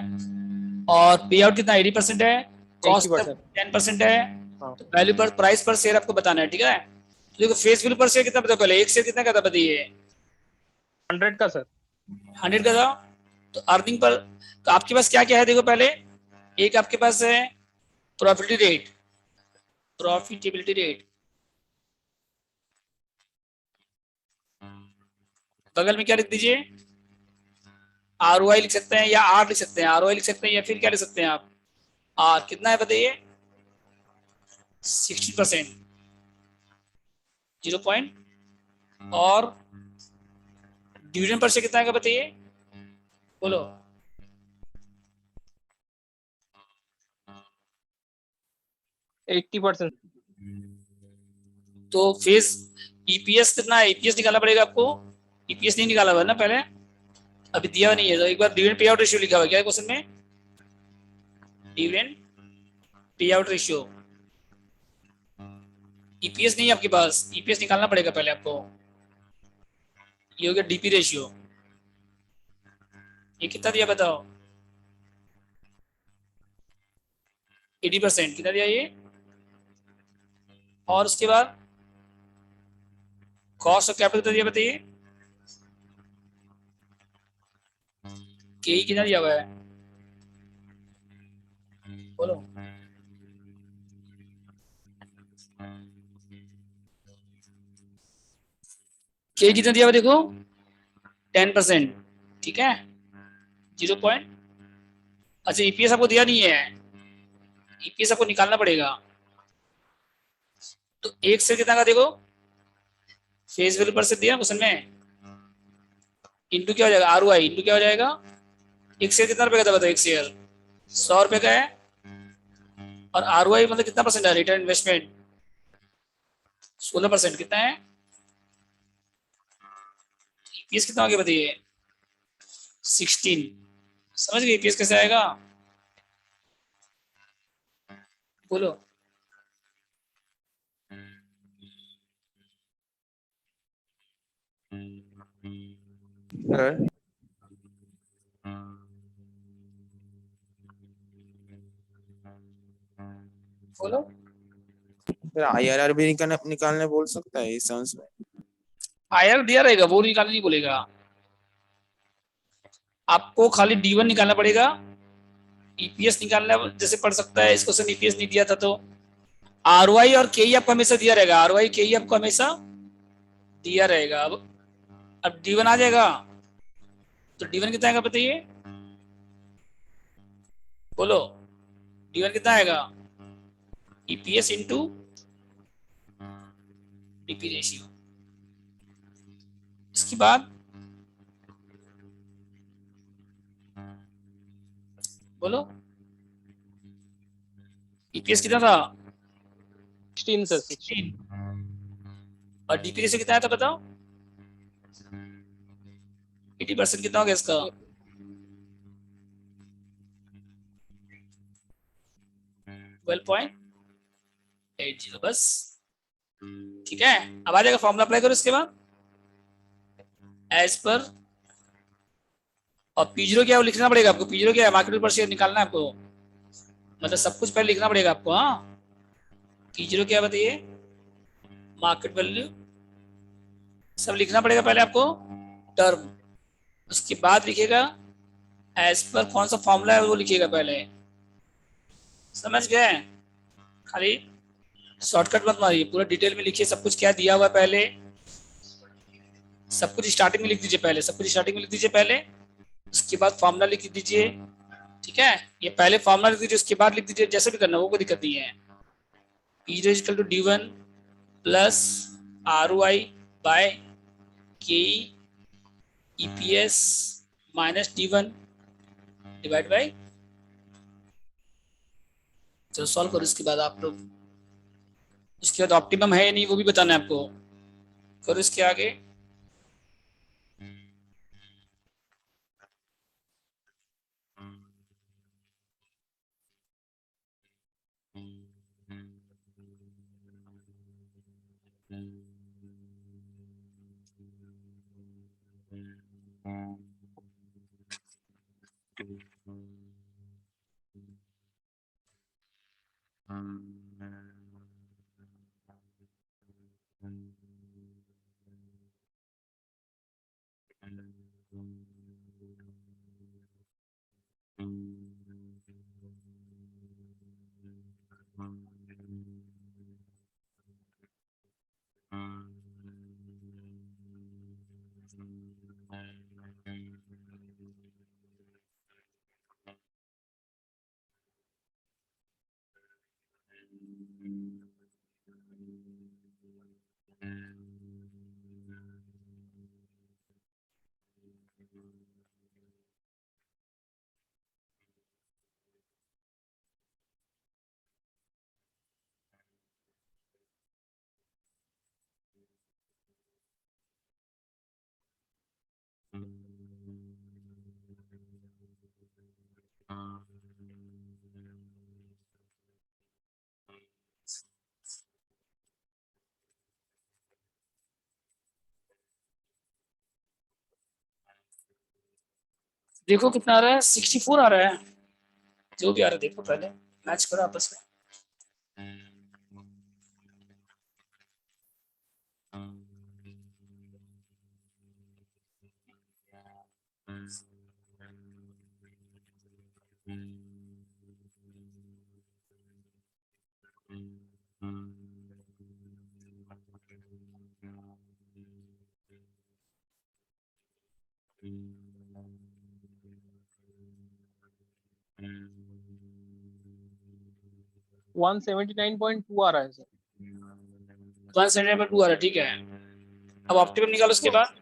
और पे आउट कितना 80% है, कॉस्ट 80%। 10% है, हाँ। तो वैल्यू पर प्राइस पर शेयर आपको बताना है। ठीक है, तो देखो फेस वैल्यू पर शेयर कितना बताओ पहले, एक शेयर कितना का था बताइए, 100 का सर, 100 का था। तो अर्निंग पर, तो आपके पास क्या क्या है देखो पहले, एक आपके पास है प्रॉफिटेबिलिटी रेट, बगल में क्या लिख दीजिए, ROI लिख सकते हैं या R लिख सकते हैं, ROI लिख सकते हैं या फिर क्या लिख सकते हैं आप, R कितना है बताइए 60%, 0 पॉइंट, और डिविडेंड पर शेयर कितना है बताइए, बोलो 80%। तो फेस EPS कितना है, EPS निकालना पड़ेगा आपको, EPS नहीं निकाला हुआ है ना पहले, अभी दिया नहीं है, तो एक बार डिविडेंड पे आउट रेशियो लिखा हुआ है क्या क्वेश्चन में, dividend pay out ratio, EPS नहीं है आपके पास, EPS निकालना पड़ेगा पहले आपको। ये हो गया DP रेशियो, ये कितना दिया बताओ 80%, कितना दिया ये, और उसके बाद कॉस्ट ऑफ कैपिटल कितना दिया बताइए, KE कितना दिया हुआ है, बोलो KE कितना दिया हुआ देखो 10%, ठीक है 0 पॉइंट, अच्छा EPS आपको दिया नहीं है, EPS आपको निकालना पड़ेगा। तो एक शेयर कितना का देखो, फेस वैल्यू पर से दिया क्वेश्चन में, इंटू क्या हो जाएगा ROI, इंटू क्या हो जाएगा, एक शेयर कितना रुपए का था बताओ, एक शेयर 100 रुपए का है, और ROI मतलब कितना परसेंट है, रिटर्न इन्वेस्टमेंट 16%, कितना है, EPS कितना हो गया बताइए 16, समझ गए EPS कैसे आएगा, बोलो सर बोलो। सर IRR भी निकालने बोल सकता है इस सेंस में। IR दिया रहेगा, वो निकालने नहीं बोलेगा, आपको खाली D1 निकालना पड़ेगा, EPS निकालना जैसे पढ़ सकता है, इस क्वेश्चन EPS नहीं दिया था तो ROI और KE आपको हमेशा दिया रहेगा, ROI KE आपको हमेशा दिया रहेगा। अब D1 आ जाएगा, तो D1 कितना आएगा बताइए, बोलो D1 कितना आएगा, EPS इंटू DP रेशियो, उसके बाद बोलो ईपीएस कितना था 16 सर 16 और डीपी से कितना आया था बताओ 80% कितना हो गया इसका 12.80 बस ठीक है। अब आ जाएगा फॉर्मूला अप्लाई करो इसके बाद एज पर और पी0 क्या है वो लिखना पड़ेगा आपको पी0 क्या है मार्केट पर शेयर निकालना है आपको मतलब सब कुछ पहले लिखना पड़ेगा आपको हाँ पी0 क्या बताइए मार्केट वैल्यू सब लिखना पड़ेगा पहले आपको टर्म उसके बाद लिखिएगा एज पर कौन सा फॉर्मूला है वो लिखिएगा पहले समझ गए खाली शॉर्टकट मत मारिए पूरा डिटेल में लिखिए सब कुछ क्या दिया हुआ है पहले सब कुछ स्टार्टिंग में लिख दीजिए पहले सब कुछ स्टार्टिंग में लिख दीजिए पहले उसके बाद फॉर्मूला लिख दीजिए ठीक है ये पहले फॉर्मूला लिख दीजिए उसके बाद लिख दीजिए जैसे भी करना वो कोई दिक्कत नहीं है P0 equal to D1 plus ROI by K EPS minus D1 divide by चलो सॉल्व करो इसके बाद आप लोग उसके बाद ऑप्टिमम है या नहीं वो भी बताना है आपको करो इसके आगे देखो कितना आ रहा है 64 आ रहा है जो भी आ रहा है देखो पहले मैच करो आपस में वन 179.2 आ रहा है सर 179.2 आ रहा है ठीक है अब ऑप्टिमम निकालो उसके बाद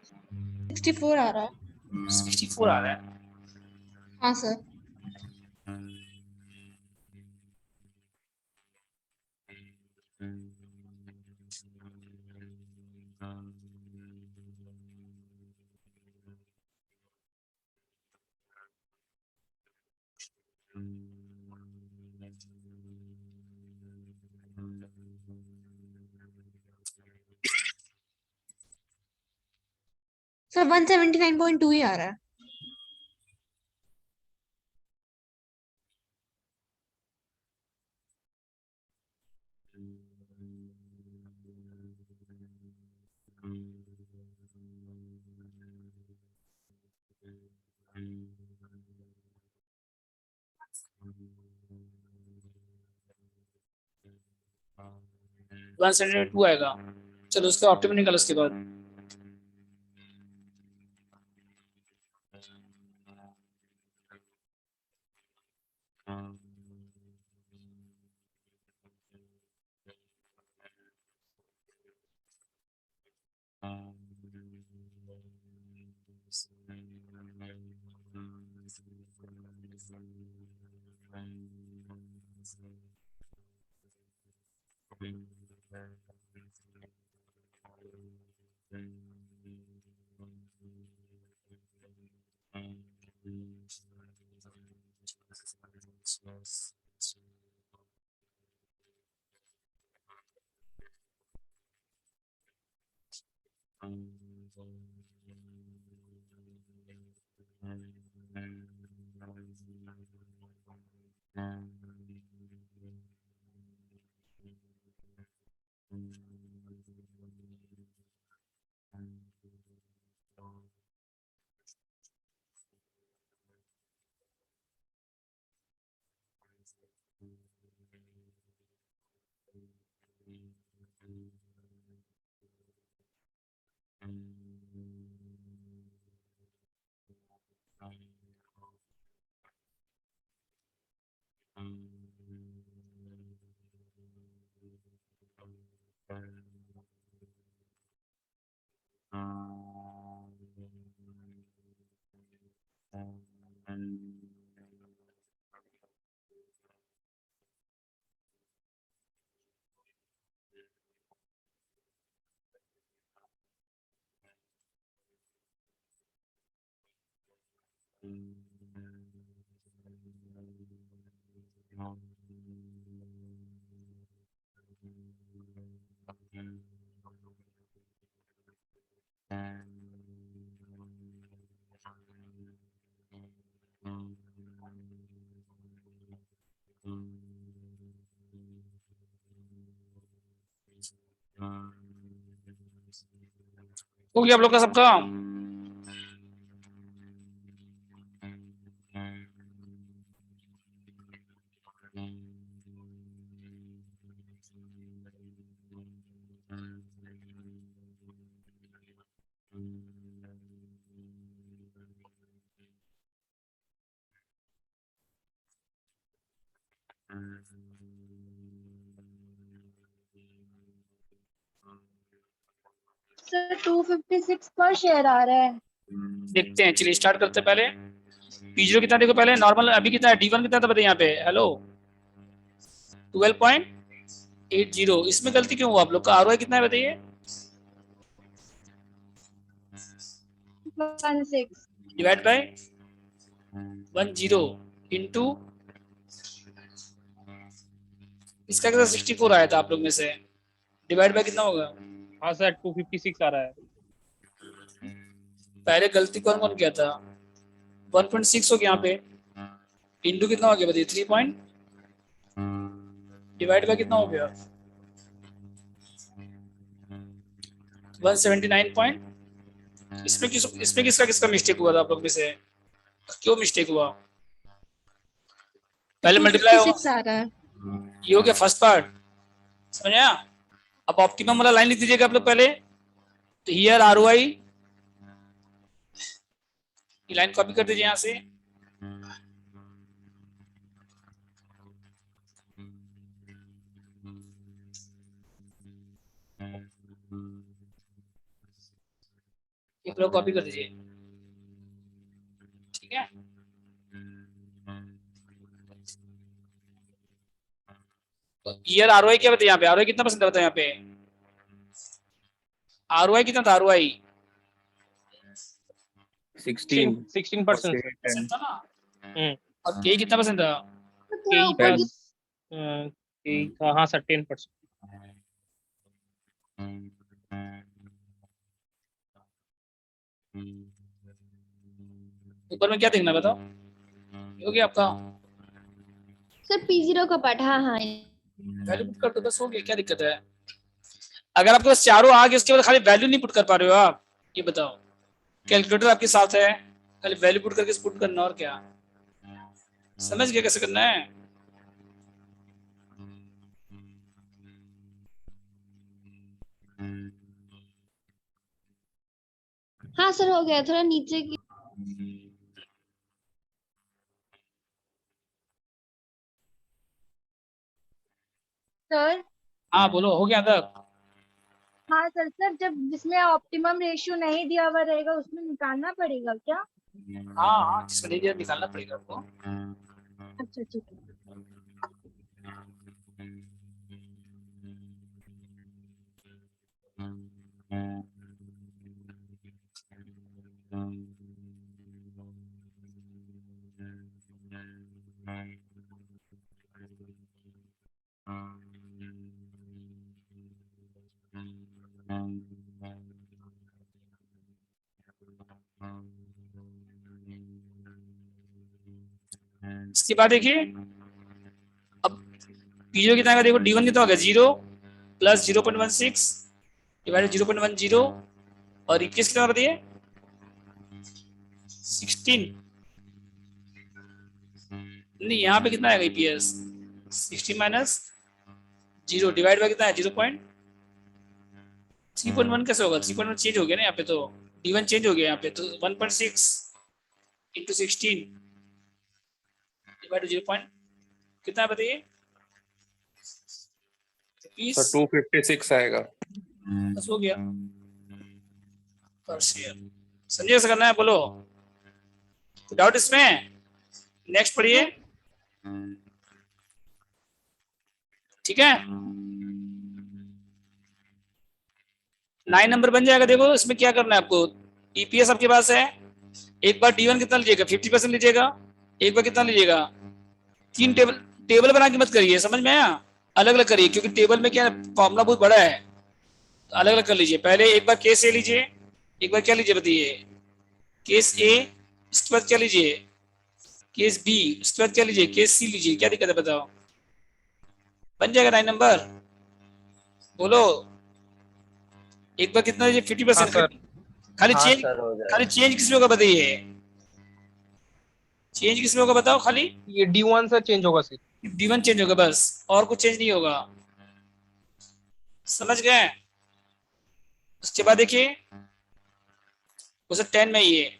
64 आ रहा है 64 आ रहा है हाँ सर 179.2 ही आ रहा है 172 आएगा चलो उसका ऑप्टिमम निकालो उसके बाद हो गया आप लोग का सबका? सर 256 पर शेयर आ रहा है। देखते हैं, चलिए स्टार्ट करते हैं। पहले P0 कितना देखो पहले, नॉर्मल अभी कितना है, D1 कितना था बताइए यहाँ पे, हेलो 12.80। इसमें गलती क्यों हुआ आप लोग का? ROI कितना है बताइए? 16 डिवाइड बाय 10 इंटू इसका कितना 64 आया था आप लोग में से, डिवाइड बाय कितना होगा? हाँ सर 256 आ रहा है। पहले गलती कौन कौन किया था? 1.6 हो गया यहाँ पे, इंटू कितना हो गया बताइए 3 पॉइंट, डिवाइड बाय कितना हो गया 179 पॉइंट। इसमें किसका किसका मिस्टेक हुआ था आप लोग में से, क्यों मिस्टेक हुआ? पहले मल्टीप्लाई 256 आ रहा है। ये हो गया फर्स्ट पार्ट, समझ आया? अब ऑप्टिमम वाला लाइन लिख दीजिएगा आप लोग पहले, तो हियर ROI, ये लाइन कॉपी कर दीजिए यहाँ से, ये लोग कॉपी कर दीजिए, ठीक है? तो ईयर ROI क्या बताइए यहाँ पे, ROI कितना परसेंट बताया यहाँ पे? ROI कितना था? ROI 16 16%। परसेंट था ना, हम्म। और के कितना परसेंट था? के था के था हाँ सर 10%। ऊपर में क्या देखना है बताओ, हो गया आपका? सर P0 का पार्ट, हाँ हाँ। वैल्यू पुट कर दो बस, हो गया, क्या दिक्कत है? अगर आपके पास चारों आ गए उसके बाद खाली वैल्यू नहीं पुट कर पा रहे हो आप, ये बताओ, कैलकुलेटर आपके साथ है, खाली वैल्यू पुट करके पुट करना, और क्या? समझ गए कैसे करना है? हाँ सर हो गया, थोड़ा नीचे की। सर हाँ बोलो, हो गया तक? हाँ सर, सर जब जिसमें ऑप्टिमम रेशियो नहीं दिया हुआ रहेगा उसमें निकालना पड़ेगा क्या? हाँ हाँ, जिसमें नहीं दिया निकालना पड़ेगा आपको। अच्छा ठीक है। इसके बाद देखिए अब पीरियड कितना आएगा, देखो D1 कितना हो गया 0 प्लस 0.16 डिवाइडेड 0.10 और EPS कितना बताइए 16, नहीं यहाँ पे कितना आएगा EPS 60 माइनस 0 डिवाइड बाय कितना है 0.3.1 कैसे होगा, 3.1 चेंज हो गया ना यहाँ पे, तो D1 चेंज हो गया यहाँ पे, तो 1.6 इंटू 16 डिवाइड 0. कितना है बताइए तो 256 आएगा। बस हो गया पर शेयर। समझे कैसे करना है बोलो, डाउट इसमें? नेक्स्ट पढ़िए, ठीक है 9 नंबर बन जाएगा। देखो इसमें क्या करना है आपको, ईपीएस आपके पास है, एक बार D1 कितना लीजिएगा 50% लीजिएगा, एक बार कितना लीजिएगा, तीन टेबल बना के मत करिए, समझ में आया, अलग अलग करिए क्योंकि टेबल में क्या फॉर्मूला बहुत बड़ा है, अलग अलग कर लीजिए। पहले एक बार केस ए लीजिए, एक बार क्या लीजिए बताइए केस ए, इसके बाद क्या लीजिए केस बी, उसके बाद क्या लीजिए केस सी लीजिए, क्या दिक्कत है बताओ, बन जाएगा 9 नंबर बोलो। एक बार कितना लीजिए 50%, खाली चेंज, खाली चेंज किसमें होगा बताइए, चेंज किसमें होगा बताओ, खाली ये D1 से चेंज होगा सर। D1 चेंज होगा बस, और कुछ चेंज नहीं होगा, समझ गए। उसके बाद देखिए क्वेश्चन 10 में ये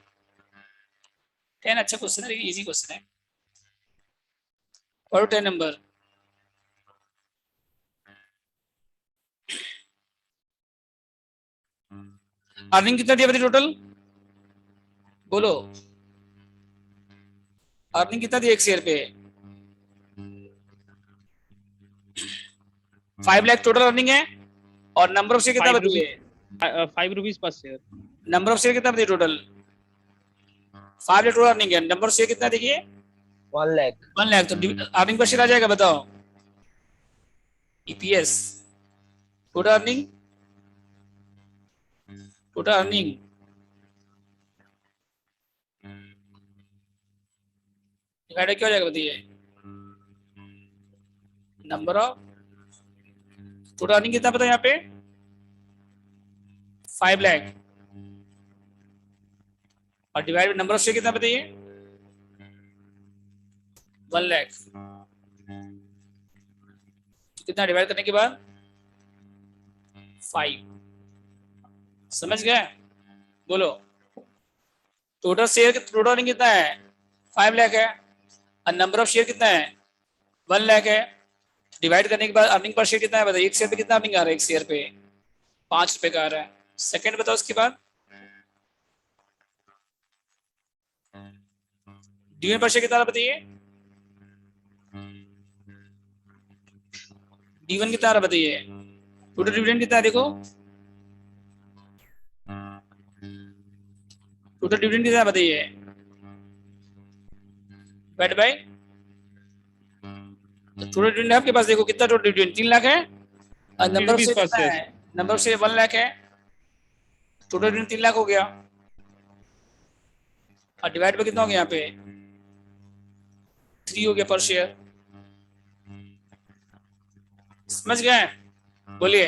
10 अच्छा क्वेश्चन है, इजी क्वेश्चन है, पढ़ो 10 नंबर। अर्निंग कितना दिया बताइए टोटल बोलो, अर्निंग कितना दिया एक शेयर पे 5 लाख टोटल अर्निंग है, और नंबर ऑफ शेयर कितना बताइए 5 rupees per share. Number of share कितना बताइए टोटल 5 लाख टोटल अर्निंग है, नंबर ऑफ शेयर कितना देखिए 1 लाख। 1 लाख, तो अर्निंग पर शेयर आ जाएगा बताओ EPS total earning, total earning divided क्या हो जाएगा बताइए नंबर ऑफ, टोटल अर्निंग कितना पता है यहाँ पे 5 लाख, और डिवाइड नंबर ऑफ शेयर कितना बताइए 1 लाख, कितना डिवाइड करने के बाद 5, समझ गए बोलो। टोटल शेयर टोटल अर्निंग कितना है 5 लाख है, और नंबर ऑफ शेयर कितना है 1 लाख है, डिवाइड करने के बाद अर्निंग पर शेयर कितना है बताइए, एक शेयर पे कितना अर्निंग आ रहा है, एक शेयर पे 5 रुपए का आ रहा है। सेकंड बताओ उसके बाद डिविडेंड पर शेयर कितना बताइए, D1 कितना आ रहा बताइए, टोटल डिविडेंड कितना है देखो, टोटल डिविडेंड कितना है बताइए डिवाइड बाय टोटल डिविडेंड आपके पास देखो कितना टोटल डिविडेंड 3 लाख है, और नंबर ऑफ शेयर कितना है, नंबर ऑफ शेयर 1 लाख है, टोटल डिविडेंड 3 लाख हो गया, और डिवाइड बाय कितना हो गया यहाँ पे 3 हो गया पर शेयर, समझ गए बोलिए,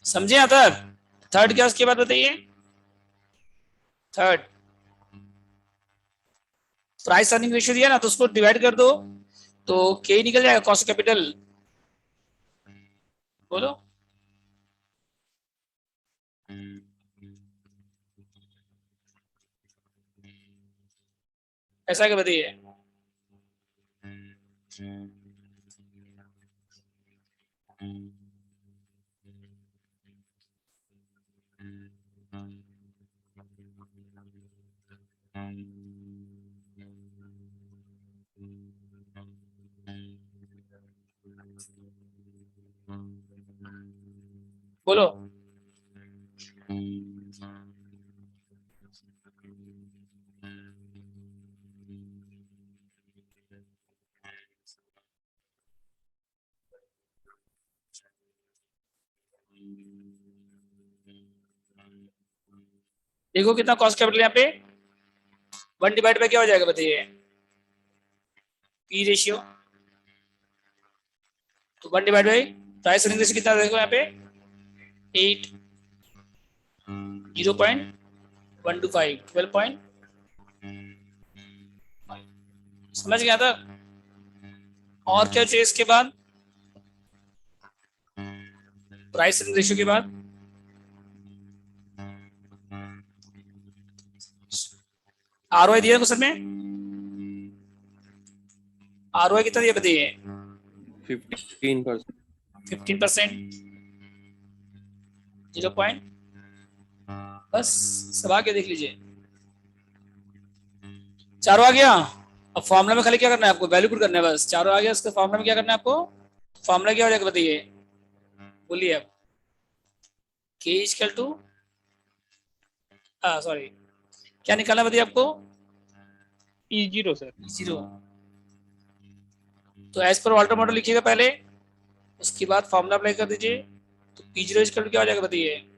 समझे यहाँ तक। थर्ड क्या उसके बाद बताइए, थर्ड प्राइस अर्निंग रेशियो दिया ना, तो उसको डिवाइड कर दो तो के निकल जाएगा कॉस्ट कैपिटल बोलो, ऐसा क्या बताइए बोलो, देखो कितना कॉस्ट कैपिटल यहाँ पे 1 डिवाइड बाय क्या हो जाएगा बताइए पी रेशियो, तो 1 divide by price earning ratio कितना देखो यहाँ पे 8, 0.125, 12. समझ गया था। और क्या चाहिए इसके बाद, प्राइस अर्निंग रेशियो के बाद आरओआई दिया क्वेश्चन में, आरओआई कितना दिया बताइए 15%. 15%, 0 पॉइंट, बस सब आगे देख लीजिए, चारों आ गया। अब फॉर्मूला में खाली क्या करना है आपको, वैल्यू पुट करना है बस, चारों आ गया। उसका फॉर्मूला में क्या करना है आपको, फॉर्मूला क्या हो जाएगा बताइए, बोलिए आप, K इक्वल टू, सॉरी क्या निकालना बताइए आपको, E0 सर। 0। तो एज पर वाल्टर मॉडल लिखिएगा पहले, उसके बाद फॉर्मूला अप्लाई कर दीजिए। तो P0 इक्वल टू क्या हो जाएगा बताइए,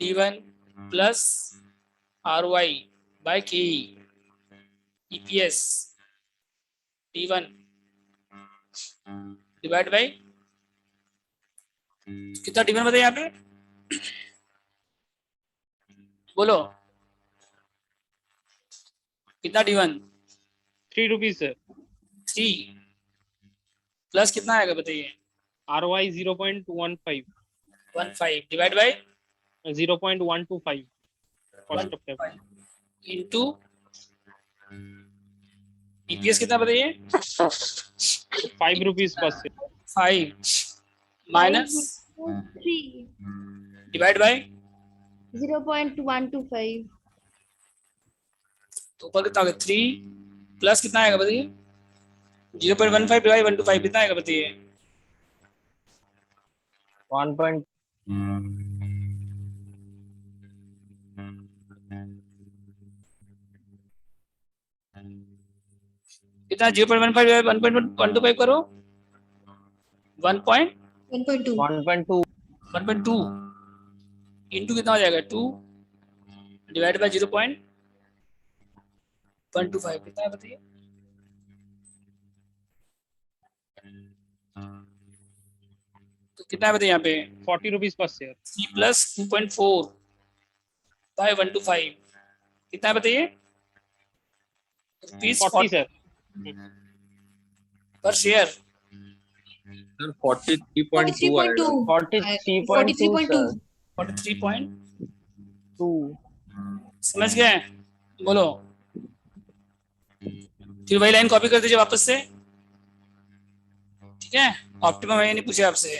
D1 plus ROI by KE, EPS D1 divide by, कितना D1 बताइए यहाँ पे, बोलो कितना D1, 3 रुपीज सर। 3 प्लस कितना आएगा बताइए, ROI 0.15, 15 divide by 0.125 cost of capital, into EPS कितना बताइए 5 रुपीज पर से। 5 माइनस 3, डिवाइड बाई, 0.125, तो ऊपर कितना होगा 3 प्लस कितना आएगा बताइए 0.15 डिवाइड 125 कितना आएगा बताइए 1. कितना 0.15 डिवाइड 1.125 करो 1.2. 1.2 इंटू कितना हो जाएगा 2 डिवाइड बाई 0.125 कितना है बताइए, तो कितना है बताइए यहाँ पे 40 rupees per share. 3 plus 2.4 bye 125 कितना है बताइए रुपीज 40 सर। पर शेयर, Sir, 43.2 आएगा. 43.2. 43.2 समझ गए, बोलो फिर वही लाइन कॉपी कर दीजिए वापस से, ठीक है। ऑप्टिमम है नहीं पूछे आपसे,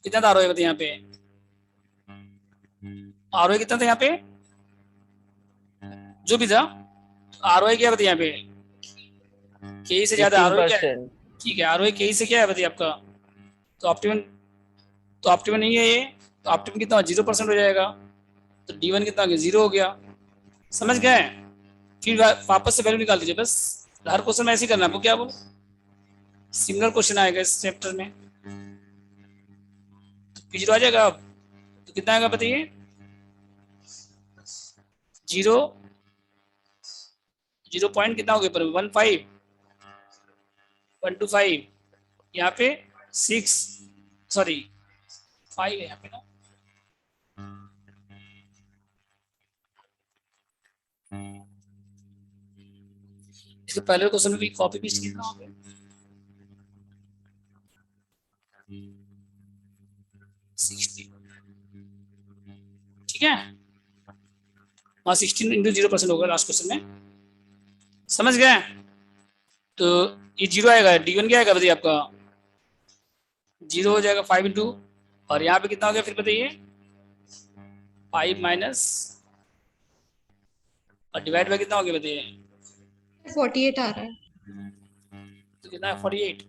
कितना था आरओआई बताइए यहाँ पे, आरओआई कितना था यहाँ पे जो भी था, आरओआई क्या बताइए यहाँ पे के से ज्यादा आरओआई क्या है, ठीक है आरओआई के से क्या है बताइए आपका, तो ऑप्टिमम नहीं है ये, तो ऑप्टिमम कितना 0% हो जाएगा, तो D1 कितना हो गया 0 हो गया, समझ गए। फिर वापस से वैल्यू निकाल दीजिए बस, हर क्वेश्चन में ऐसे ही करना है आपको, क्या बोलो सिमिलर क्वेश्चन आएगा इस चैप्टर में, तो P0 आ जाएगा अब, तो कितना आएगा बताइए 0 पॉइंट कितना हो गया पर 125 यहाँ पे 6 सॉरी 5 है यहाँ पे ना, इसके पहले क्वेश्चन में भी कॉपी पेस्ट कितना हो गया 60, ठीक है वहाँ 16 इंटू 0% होगा लास्ट क्वेश्चन में, समझ गए। तो ये 0 आएगा, D1 क्या आएगा बताइए आपका 0 हो जाएगा 5 इंटू, और यहाँ पे कितना हो गया फिर बताइए 5 माइनस, और डिवाइड बाय कितना हो गया बताइए 48 आ रहा है। तो कितना है 48,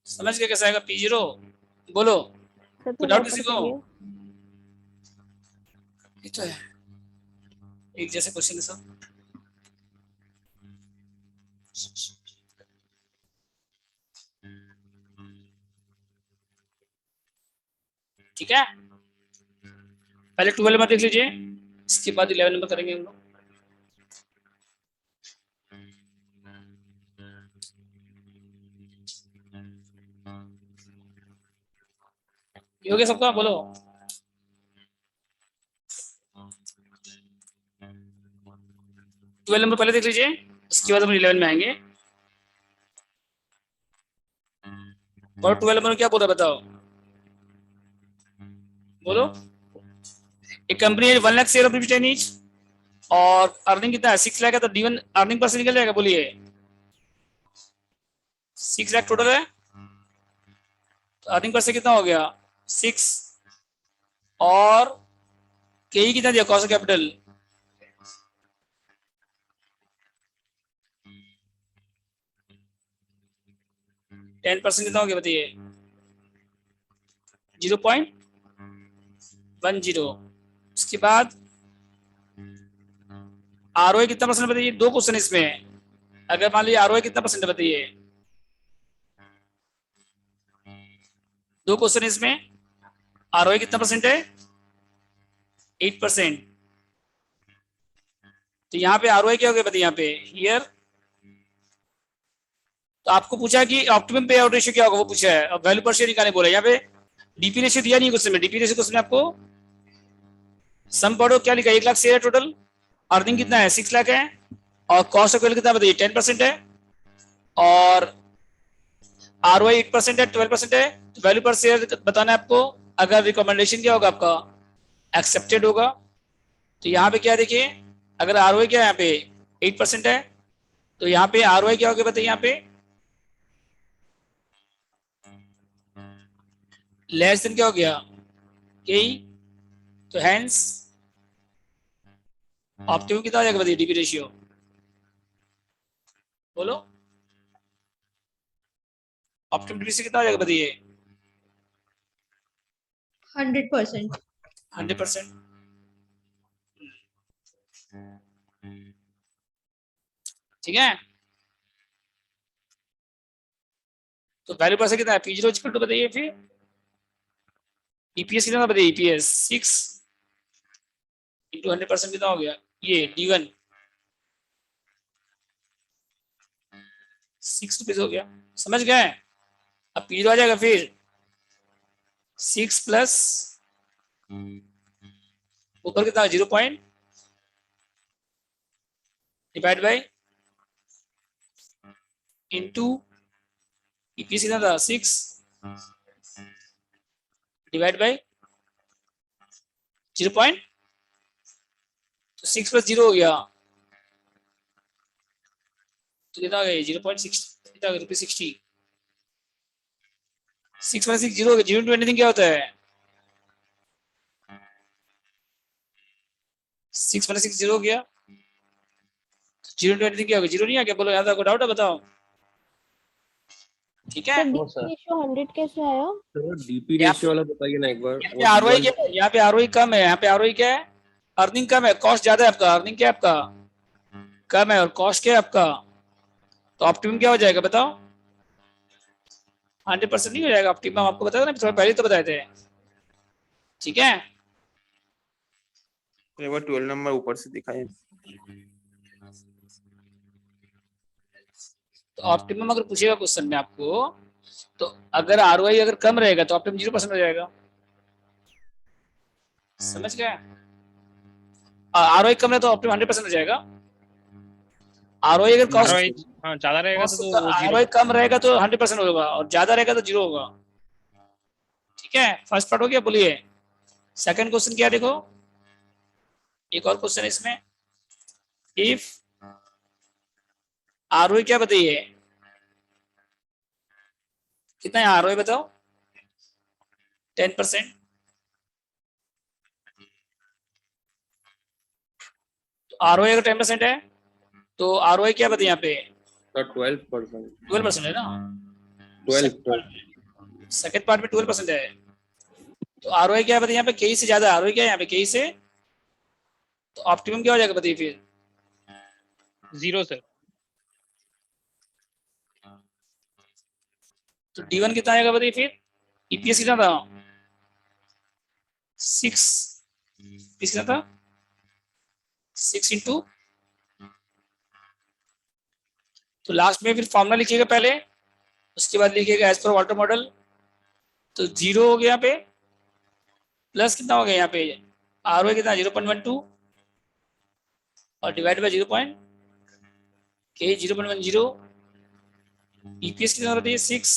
समझ गए कैसे आएगा P0, बोलो कोई डाउट किसी को, ये तो है एक जैसे क्वेश्चन है सब, ठीक है, पहले 12 नंबर देख लीजिए, इसके बाद 11 नंबर करेंगे हम लोग। ये हो गया सबका, बोलो। ट्वेल्व नंबर पहले देख लीजिए, उसके बाद हम 11 में आएंगे। और 12 नंबर में क्या बोल रहा है बताओ, बोलो। एक कंपनी है 1 lakh share of retain each और अर्निंग कितना है 6 लाख है, तो D1 अर्निंग पर से निकल जाएगा, बोलिए। 6 लाख टोटल है, तो अर्निंग पर से कितना हो गया 6, और के कितना दिया कॉस्ट ऑफ कैपिटल 10% कितना हो गया बताइए 0.10। उसके बाद आरओआई कितना परसेंट बताइए, 2 क्वेश्चन इसमें, अगर मान लीजिए आरओआई कितना परसेंट बताइए, 2 क्वेश्चन इसमें, आरओआई कितना परसेंट है 8%। तो यहाँ पे आरओआई क्या हो गया बताइए, यहाँ पे हियर, तो आपको पूछा कि ऑप्टिमम पे आउट रेशियो क्या होगा, वो पूछा है, और वैल्यू पर शेयर निकालने बोला। यहाँ पे डीपी रेशियो दिया नहीं क्वेश्चन में, डीपी रेशियो क्वेश्चन में आपको सम पढ़ो क्या लिखा है, 1 लाख शेयर टोटल, अर्निंग कितना है 6 लाख है, और कॉस्ट ऑफ कैपिटल कितना बताइए 10% है, और आरओआई 8% है, 12% है। तो वैल्यू पर शेयर बताना है आपको, अगर रिकमेंडेशन क्या होगा आपका एक्सेप्टेड होगा। तो यहाँ पे क्या देखिए, अगर आरओआई क्या है यहाँ पे 8% है, तो यहाँ पे आरओआई क्या हो गया बताइए, यहाँ पे लेस देन क्या हो गया के, तो हेंस ऑप्टिमम कितना हो जाएगा बताइए डीपी रेशियो, बोलो। ऑप्टिमम डीपी कितना हो जाएगा बताइए 100%. 100%। ठीक है, तो वैल्यू पर से कितना है P0 इक्वल टू बताइए, फिर ईपीएस कितना बताइए, ईपीएस 6 इंटू 100% कितना हो गया, ये D1 ₹6 हो गया, समझ गए। अब P0 आ जाएगा, फिर 6 प्लस ऊपर कितना 0 point divide by into EPS कितना था 6 डिवाइड बाई 0 पॉइंट, तो 6 प्लस 0 हो गया, तो कितना हो गया 0.6, कितना ₹60। 6 माइनस 6 0 हो गया, 0 into anything क्या होता है 6 माइनस 6 0 हो गया, 0 into anything क्या हो गया 0 नहीं आ गया, बोलो यहाँ तक डाउट है बताओ। ठीक है, रेशियो 100 कैसे आया? डीपी रेशियो वाला बताइए ना एक बार। यहाँ पे आरओआई क्या है, यहाँ पे आरओआई कम है, यहाँ पे आरओआई क्या है, अर्निंग कम है, कॉस्ट ज्यादा है आपका, अर्निंग क्या है आपका कम है और कॉस्ट क्या है आपका, तो ऑप्टिमम क्या हो जाएगा बताओ 100% नहीं हो जाएगा ऑप्टिमम, आपको बताया ना थोड़ा पहले तो बताए थे। ठीक है, एक बार 12 नंबर ऊपर से दिखाइए। तो ऑप्टिमम अगर पूछेगा क्वेश्चन में आपको, तो अगर आरओआई अगर कम रहेगा तो ऑप्टिमम 0% हो जाएगा, समझ गए। आरओआई कम है तो ऑप्टिमम 100% हो जाएगा। आरओआई अगर कॉस्ट हाँ ज्यादा रहेगा तो आरओआई कम रहेगा तो 100% होगा, और ज्यादा रहेगा तो 0 होगा। ठीक है, फर्स्ट पार्ट हो गया, बोलिए सेकंड क्वेश्चन क्या, देखो एक और क्वेश्चन इसमें, इफ आरओआई क्या बताइए कितना है आरओआई बताओ 10%, तो आरओआई अगर 10% है तो आरओआई क्या बताइए यहाँ पे 12%। 12% है ना, 12। सेकंड पार्ट में 12% है, तो आरओआई क्या बताइए यहाँ पे के से ज्यादा, आरओआई क्या है यहाँ पे के से, तो ऑप्टिमम क्या हो जाएगा बताइए फिर 0 सर। तो D1 कितना आएगा बताइए फिर, EPS कितना था 6, कितना था 6 इंटू, तो लास्ट में फिर फॉर्मूला लिखिएगा पहले, उसके बाद लिखिएगा एज पर वाल्टर मॉडल। तो 0 हो गया यहाँ पे, प्लस कितना हो गया यहाँ पे ROA कितना 0.12 और डिवाइड बाय 0.10, EPS कितना होता है 6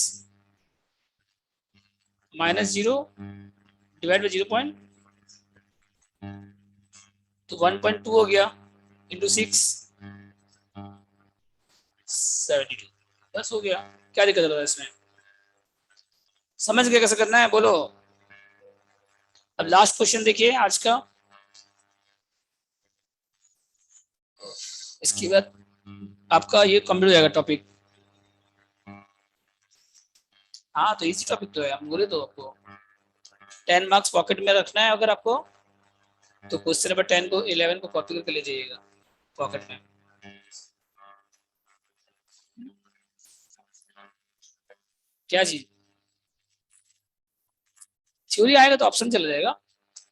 माइनस 0 डिवाइड बाय 0. तो 1.2 हो गया इंटू 6 72, बस हो गया। क्या दिक्कत है इसमें, समझ गए कैसे करना है बोलो। अब लास्ट क्वेश्चन देखिए आज का, इसके बाद आपका ये कंप्लीट हो जाएगा टॉपिक। हाँ तो इजी टॉपिक तो है, हम बोले तो आपको 10 मार्क्स पॉकेट में रखना है अगर आपको, तो क्वेश्चन नंबर 10 को 11 को कॉपी करके ले जाइएगा पॉकेट में। क्या चीज थ्योरी आएगा तो ऑप्शन चला जाएगा।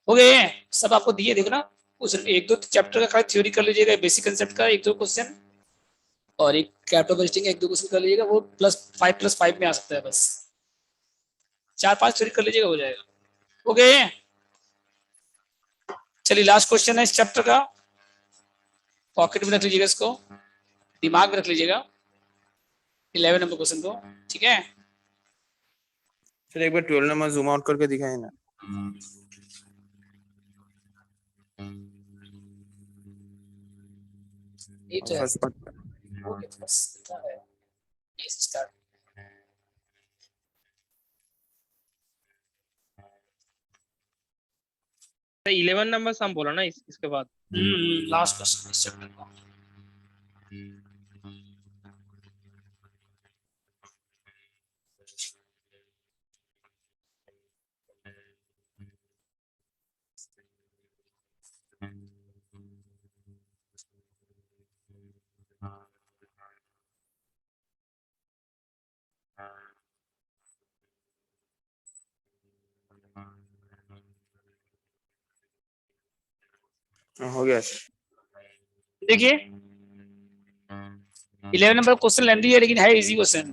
हो गए सब आपको दिए, देखो ना क्वेश्चन, 1-2 चैप्टर का खाली थ्योरी कर लीजिएगा, बेसिक कंसेप्ट का 1-2 क्वेश्चन, और एक कैपिटल बजटिंग 1-2 क्वेश्चन कर लीजिएगा, वो +5 में आ सकता है, बस 4-5 थ्योरी कर लीजिएगा हो जाएगा। हो गए, चलिए लास्ट क्वेश्चन है इस चैप्टर का, पॉकेट में रख लीजिएगा इसको, दिमाग में रख लीजिएगा 11 नंबर क्वेश्चन को, ठीक है। फिर एक बार 12 नंबर जूम आउट करके दिखाए ना। ये तो है, फर्स्ट पार्ट ओके बस इतना है, ये स्टार्ट। तो 11 नंबर सम बोला ना इसके बाद। लास्ट क्वेश्चन इस चैप्टर का। हो गया। देखिए 11 नंबर क्वेश्चन लेंदी है लेकिन है इजी क्वेश्चन।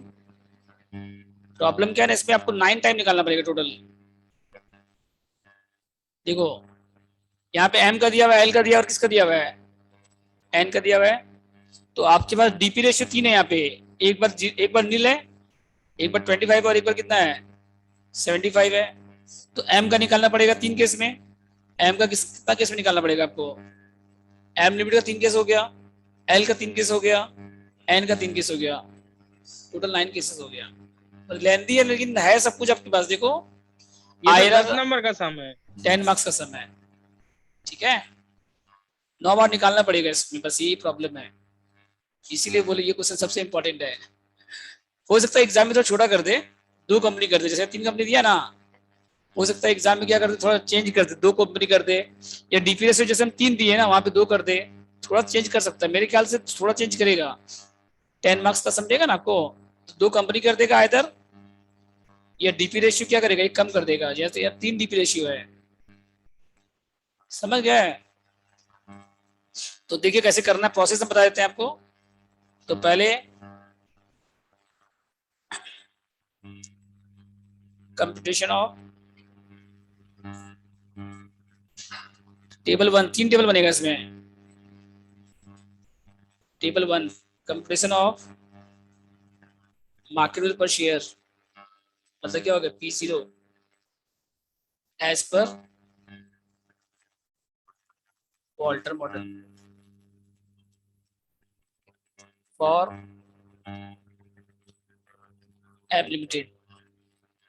प्रॉब्लम क्या है, इसमें आपको 9 टाइम निकालना पड़ेगा टोटल। देखो यहाँ पे m का दिया हुआ है, l का दिया और किसका दिया हुआ है, n का दिया हुआ है। तो आपके पास डीपी रेशियो 3 है यहाँ पे, एक बार नील है, एक बार 25 और एक बार कितना है 75 है। तो m का निकालना पड़ेगा 3 केस में, m का कितना केस में निकालना पड़ेगा आपको, m लिमिट का 3 केस हो गया, l का 3 केस हो गया, n का 3 केस हो गया, टोटल 9 केसेस हो गया। लेंदी है लेकिन है सब कुछ आपके पास। देखो ये 10 नंबर का सम है, 10 मार्क्स का सम है, ठीक है। 9 बार निकालना पड़ेगा इसमें, बस यही प्रॉब्लम है, इसीलिए बोले ये क्वेश्चन सबसे इंपॉर्टेंट है। हो सकता है एग्जाम में थोड़ा छोटा कर दे, 2 कंपनी कर दे, जैसे 3 कंपनी दिया ना, हो सकता है एग्जाम में क्या कर दे थोड़ा चेंज कर दे, 2 कंपनी कर दे, या डीपी रेशियो जैसे हम 3 दिए ना वहां पे 2 कर दे, थोड़ा चेंज कर सकता है मेरे ख्याल से, थोड़ा चेंज करेगा। 10 मार्क्स का समझेगा ना आपको, तो 2 कंपनी कर देगा इधर, या डीपी रेशियो क्या करेगा, एक कम कर देगा, जैसे यार 3 डीपी रेशियो है, समझ गया है। तो देखिए कैसे करना है, प्रोसेस हम बता देते हैं आपको। तो पहले कंप्यूटेशन ऑफ टेबल 1, 3 टेबल बनेगा इसमें। Table 1 computation of market value per share, मतलब क्या होगा P0 as per Walter model for App Limited.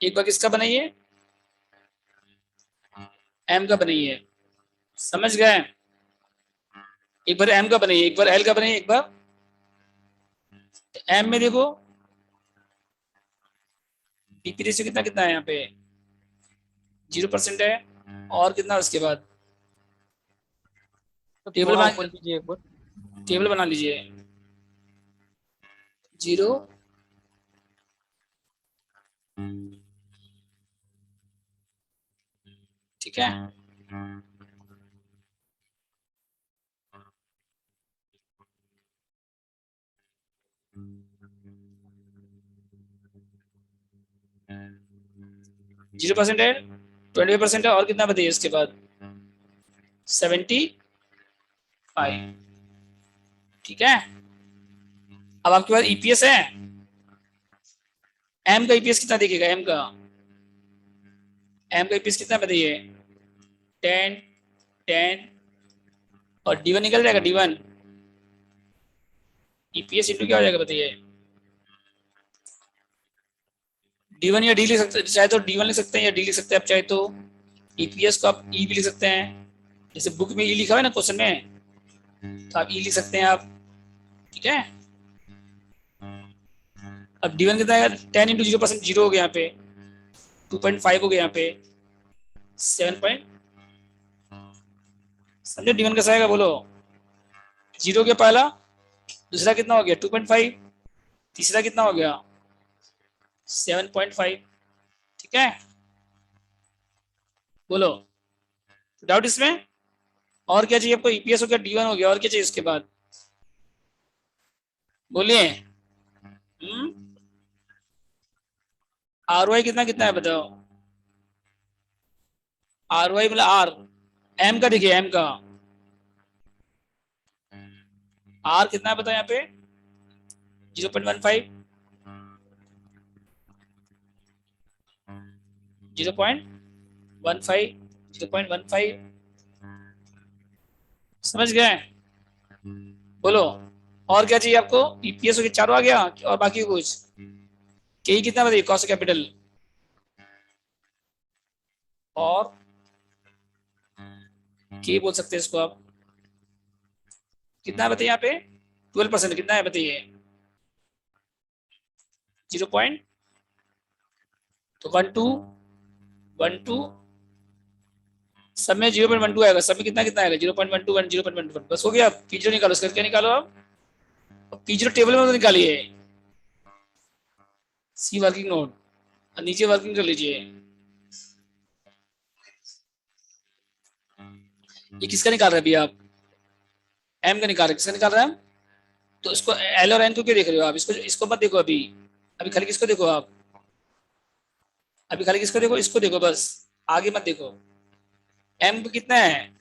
एक बार किसका बनाइए, एम का बनाइए, समझ गए। एक बार एम का बनाइए, एक बार एल का बनाइए, एक बार एम में देखो पीपी रेशियो कितना कितना है यहाँ पे 0% है, और कितना उसके बाद तो टेबल थोड़ा बना, ऊपर कीजिए एक बार। टेबल बना लीजिए 0 ठीक है। जीरो परसेंट है, 20% है, और कितना बताइए इसके बाद 75। ठीक है। अब आपके पास ईपीएस है, एम का ईपीएस कितना दिखेगा, एम का ईपीएस कितना बताइए 10 10 और D1 निकल जाएगा, D1 ईपीएस इंटू क्या हो जाएगा बताइए, D1 या D लिख सकते हैं, चाहे तो D1 लिख सकते हैं या D लिख सकते हैं आप, चाहे तो ईपीएस को आप ई भी लिख सकते हैं, जैसे बुक में ई लिखा हुआ है ना क्वेश्चन में, तो आप ई लिख सकते हैं आप। ठीक है। अब D1 कितना है, 10 इंटू 0% 0 हो गया यहाँ पे, 2.5 हो गया यहाँ पे, 7 पॉइंट, समझे D1 कैसा आएगा बोलो, 0 हो गया पहला, दूसरा कितना हो गया 2.5, तीसरा कितना हो गया 7.5। ठीक है, बोलो डाउट इसमें, और क्या चाहिए आपको, ईपीएस हो गया, D1 हो गया, और क्या चाहिए इसके बाद बोलिए। ROI कितना कितना है बताओ, ROI मतलब आर, एम का देखिए, एम का आर कितना है बताओ यहाँ पे 0.15, 0.15, 0.15, समझ गए, बोलो और क्या चाहिए आपको, ईपीएस हो गया, चारों आ गया, और बाकी कुछ के कितना बताइए, कॉस्ट कैपिटल, और के बोल सकते हैं इसको आप, कितना बताइए यहाँ पे 12%, कितना है बताइए 0. तो 12 सब में 0.12 आएगा, सब में कितना कितना आएगा 0.12 0.12, बस हो गया। P0 निकालो, इसका क्या निकालो आप, P0 टेबल में तो निकालिए, सी वर्किंग नोट, और नीचे वर्किंग कर लीजिए। ये किसका निकाल रहे हैं अभी आप, एम का निकाल रहे हैं, किसका निकाल रहे हैं, तो इसको एल और एन को क्यों देख रहे हो आप, इसको मत देखो अभी, अभी खाली किसको देखो आप, अभी खाली किसको देखो, इसको देखो बस, आगे मत देखो। एम कितना है,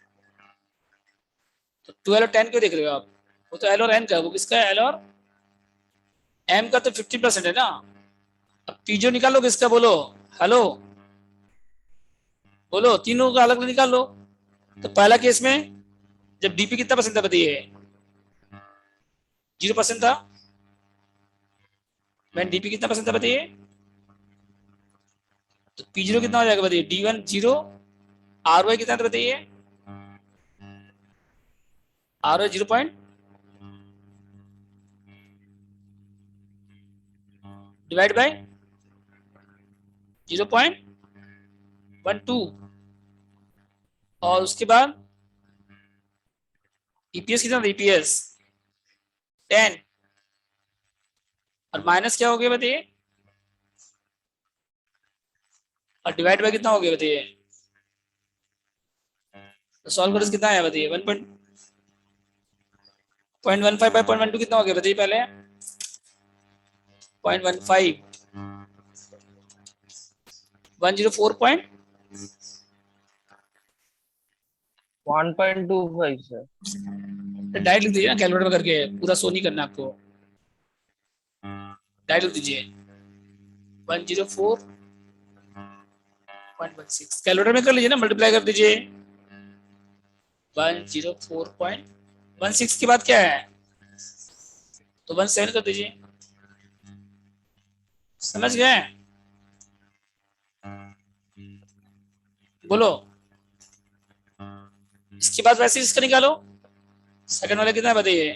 तो 12 और 10 क्यों देख रहे हो आप, वो तो एल और एन का, वो किसका है, एल और एम का, तो 50% है ना। अब P0 निकालो किसका, बोलो हेलो, बोलो तीनों का अलग निकाल लो। तो पहला केस में जब डीपी कितना परसेंट था बताइए, 0% था, मैं डीपी कितना परसेंट था बताइए, तो P0 कितना हो जाएगा बताइए, D1 0, ROI कितना था बताइए, ROI 0 डिवाइड बाय 0.12, और उसके बाद ईपीएस कितना था, ईपीएस 10, और माइनस क्या हो गया बताइए, और डिवाइड बाय कितना हो गया बताइए, तो सॉल्व करो कितना है बताइए, 1.15 बाय 0.12 कितना हो गया बताइए पहले, 0.15, 104 1.25 सर। डायरेक्ट लिख दीजिए ना कैलकुलेटर में करके, पूरा शो नहीं करना आपको, डायरेक्ट लिख दीजिए 104.16, कैलकुलेटर में कर लीजिए ना, मल्टीप्लाई कर दीजिए, 104.16 के बाद क्या है, तो 17 कर दीजिए, समझ गए, बोलो। इसके बाद वैसे इसका निकालो, सेकंड वाला कितना है बताइए,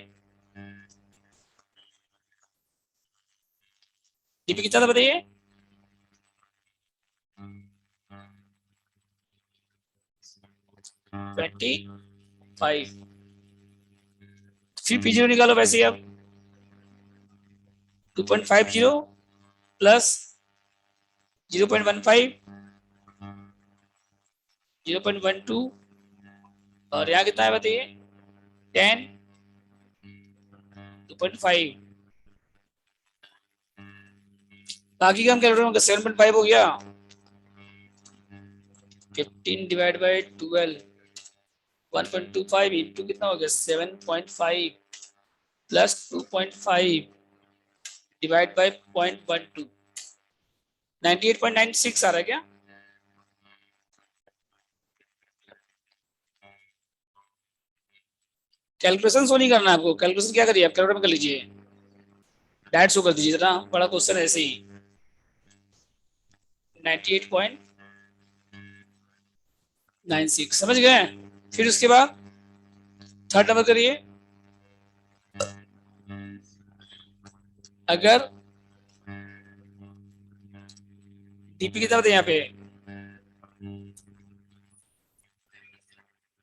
डीपी कितना था बताइए, 25, फिर P0 निकालो वैसे ही अब, 2.50 प्लस 0.15 0.12 और यहाँ कितना है बताइए 10 2.5 बाकी का हम कैलकुलेट होगा 7.5 हो गया 15 डिवाइड बाय 12 1.25 इंटू कितना हो गया 7.5 प्लस 2.5 डिवाइड बाय 0.12 98.96 आ रहा है क्या कैलकुलेशन सो नहीं करना है आपको कैलकुलेशन क्या करिए आप कैलकुलेटर में कर लीजिए डायरेक्ट शो कर दीजिए जरा बड़ा क्वेश्चन ऐसे ही 98.96 समझ गए फिर उसके बाद थर्ड नंबर करिए अगर डीपी कितना बताइए यहाँ पे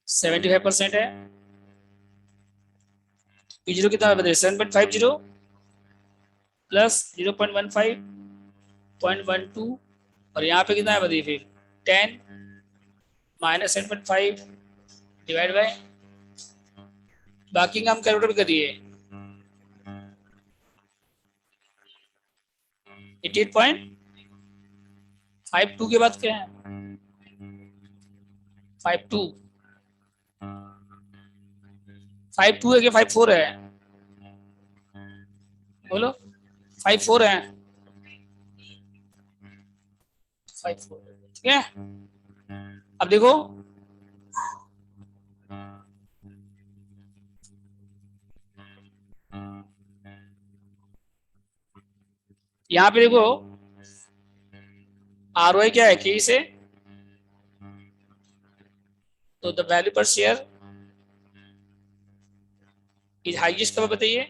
75% है P0 कितना बताइए 7.50 प्लस 0.15 और यहाँ पे कितना है बताइए फिर 10 माइनस 7.5 डिवाइड बाय बाकी का हम कैलकुलेट करिए 88.52 के बाद क्या है 52 है कि 54 है बोलो 54 है 54 ठीक है अब देखो यहाँ पे देखो ROI क्या है के से तो the value per share is highest कब बताइए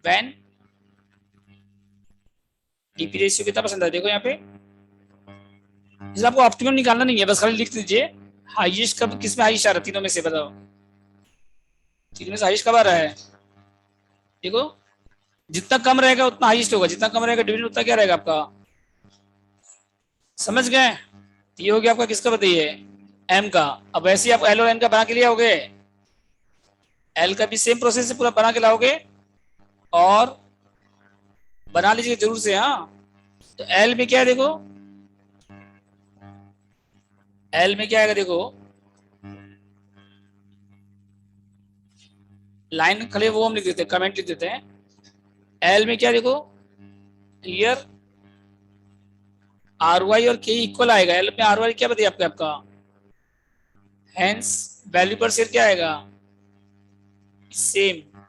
व्हेन डीपी रेशियो कितना पसंद है देखो यहाँ पे जैसे आपको ऑप्टिमम निकालना नहीं है बस खाली लिख दीजिए हाईएस्ट कब किस में हाईएस्ट आ रहा है तीनों में से बताओ तीनों में से हाईएस्ट कब आ रहा है देखो जितना कम रहेगा उतना हाईएस्ट होगा जितना कम रहेगा डिविडेंड उतना क्या रहेगा आपका समझ गए ये हो गया आपका किसका बताइए एम का अब वैसे ही आप एल और एन का बना के लिए आओगे एल का भी सेम प्रोसेस से पूरा बना के लाओगे और बना लीजिए जरूर से हाँ तो एल में क्या है देखो एल में क्या आएगा देखो लाइन खड़े वो हम लिख देते हैं कमेंट लिख देते हैं एल में क्या देखो हियर ROI और के इक्वल आएगा एल में ROI क्या बताइए आपका हेंस वैल्यू पर शेयर क्या आएगा same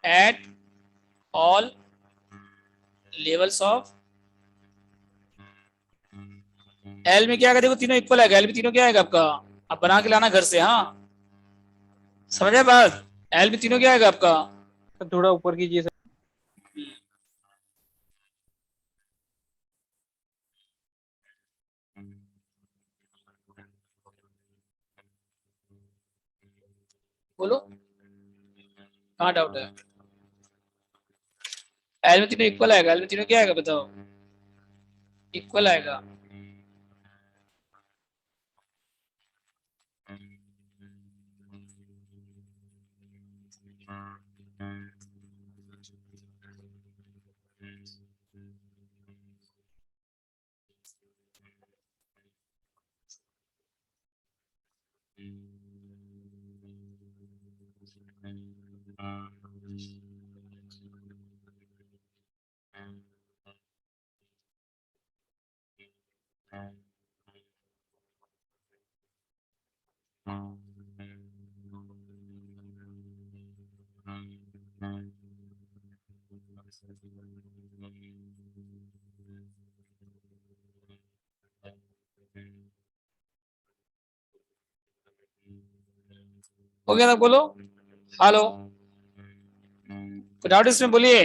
at all levels of L में क्या आएगा देखो तीनों इक्वल आएगा एल में तीनों क्या आएगा आपका आप बना के लाना घर से हाँ समझे बात एल में तीनों क्या आएगा आपका थोड़ा ऊपर कीजिए सर बोलो कहाँ डाउट है एल में तीनों इक्वल आएगा एल में तीनों क्या आएगा बताओ इक्वल आएगा हो गया ना बोलो हेलो कुछ डाउट इसमें बोलिए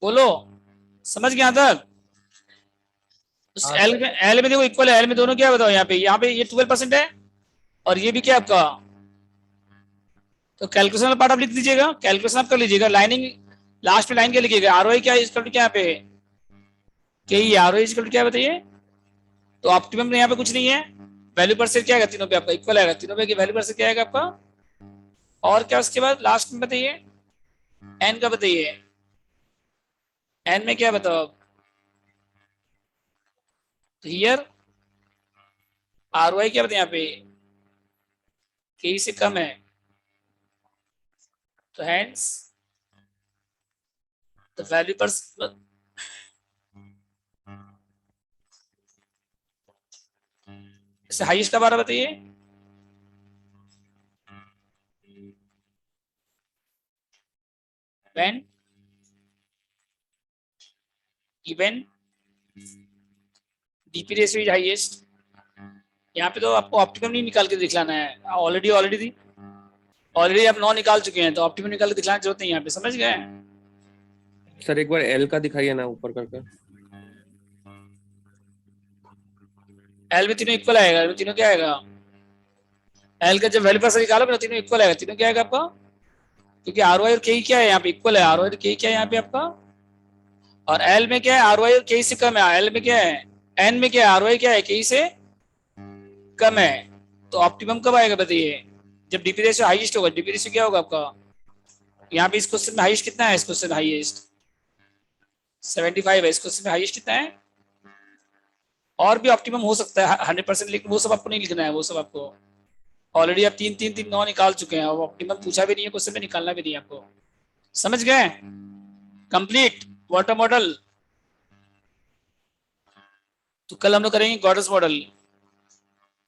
बोलो समझ गया तक एल में देखो इक्वल है एल में दोनों क्या बताओ यहाँ पे ये 12% है और ये भी क्या आपका तो कैलकुलेशन वाला पार्ट आप लिख दीजिएगा कैलकुलेशन आप कर लीजिएगा लाइनिंग लास्ट में लाइन क्या लिखिएगा ROI क्या इसका क्या यहाँ पे के ई आर ओ इज क्या बताइए, तो ऑप्टिमम में यहाँ पे कुछ नहीं है, वैल्यू पर शेयर क्या आएगा तीनों पे आपका इक्वल आएगा, तीनों पे की वैल्यू पर शेयर क्या आएगा आपका, और क्या उसके बाद लास्ट में बताइए एन का बताइए, एन में क्या बताओ आप, तो हियर आर वाई क्या बताए यहाँ पे के से कम है, तो हैंस द वैल्यू पर इससे हाईएस्ट का बारह बताइए, when even DP ratio is highest, यहाँ पे तो आपको ऑप्टिमम नहीं निकाल के दिखलाना है, ऑलरेडी आप 9 निकाल चुके हैं, तो ऑप्टिमम निकाल के दिखलाने की जरूरत नहीं है यहाँ पे, समझ गए। सर एक बार एल का दिखाइए ना ऊपर करके। एल में तीनों इक्वल आएगा, एल में तीनों क्या आएगा, एल का जब वैल्यू पर से निकालो ना तीनों इक्वल आएगा, तीनों क्या आएगा आपका, क्योंकि आर वाई और के क्या है यहाँ पे इक्वल है, आर वाई और के क्या है यहाँ पे आपका, और एल में क्या है आर वाई और के से कम है, एल में क्या है, एन में क्या है आर वाई क्या है के से कम है, तो ऑप्टिमम कब आएगा बताइए, जब डीपी रेशियो हाईएस्ट होगा, डीपी रेशियो क्या होगा आपका, यहाँ पे इस क्वेश्चन में हाईएस्ट कितना है, इस क्वेश्चन हाईएस्ट 75 है, इस क्वेश्चन में हाईएस्ट कितना है, और भी ऑप्टिमम हो सकता है 100%, लेकिन वो सब आपको नहीं लिखना है, वो सब आपको ऑलरेडी आप 3 9 निकाल चुके हैं, और ऑप्टिमम पूछा भी नहीं है क्वेश्चन में, निकालना भी नहीं है आपको, समझ गए, कंप्लीट वाटर मॉडल। तो कल हम लोग करेंगे गॉडस मॉडल,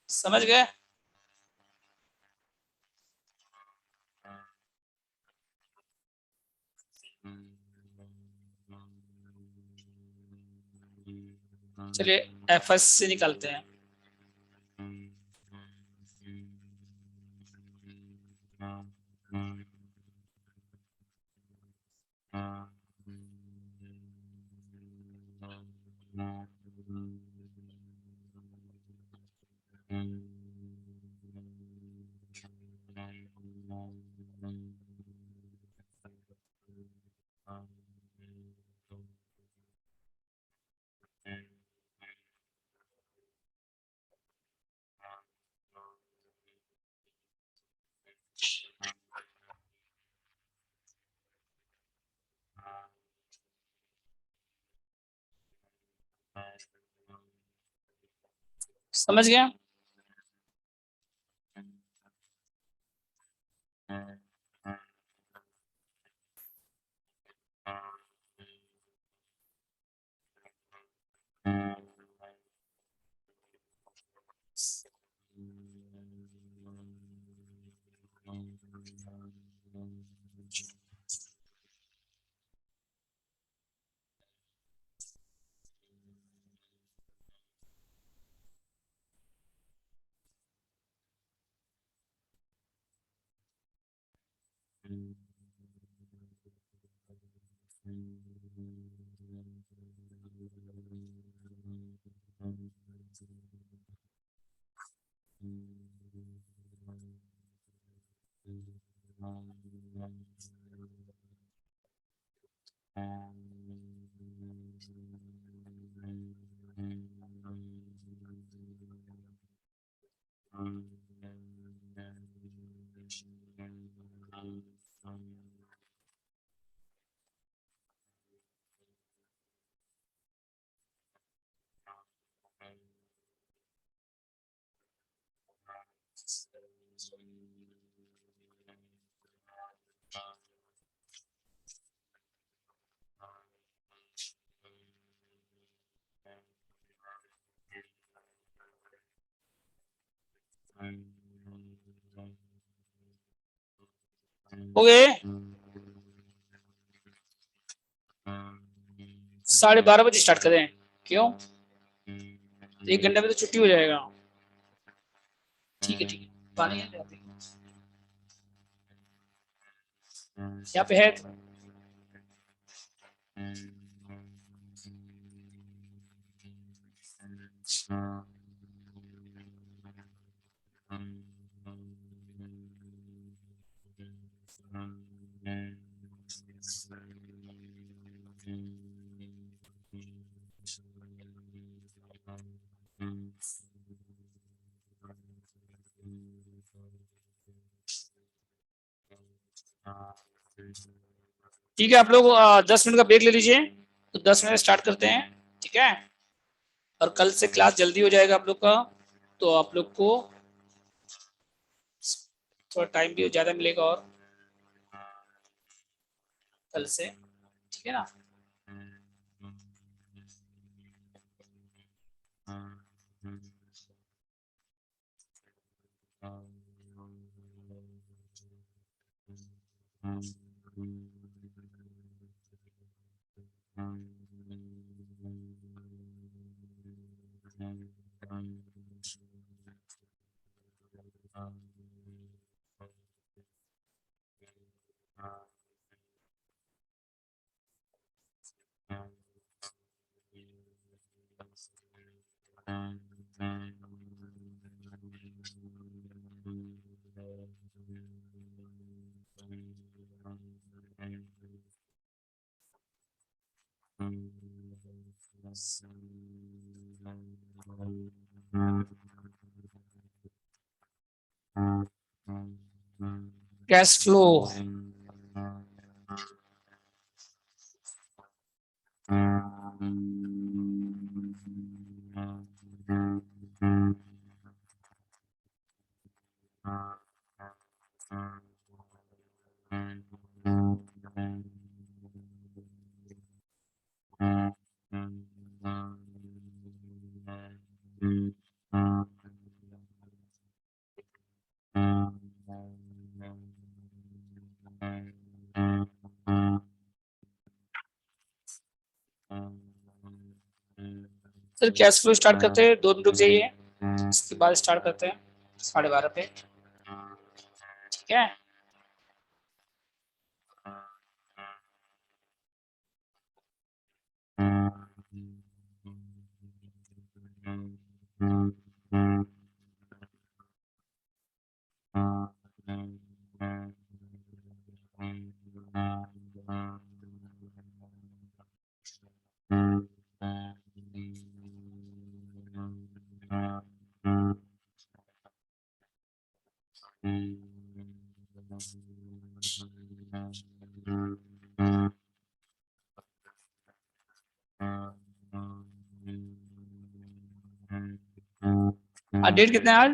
समझ गए। चलिए एफएस से निकालते हैं, समझ गया। हो गए, 12:30 स्टार्ट करें, क्यों, 1 घंटे में तो छुट्टी हो जाएगा, ठीक है ठीक है, पानी है यहाँ पे है, ठीक है, आप लोग 10 मिनट का ब्रेक ले लीजिए, तो 10 मिनट स्टार्ट करते हैं, ठीक है। और कल से क्लास जल्दी हो जाएगा आप लोग का, तो आप लोग को थोड़ा टाइम भी ज़्यादा मिलेगा और कल से, ठीक है ना। Cash flow, sir cash flow start करते हैं, 2 मिनट रुक जाइए, इसके बाद स्टार्ट करते हैं 12:30 पे, ठीक है। डेट कितना है आज?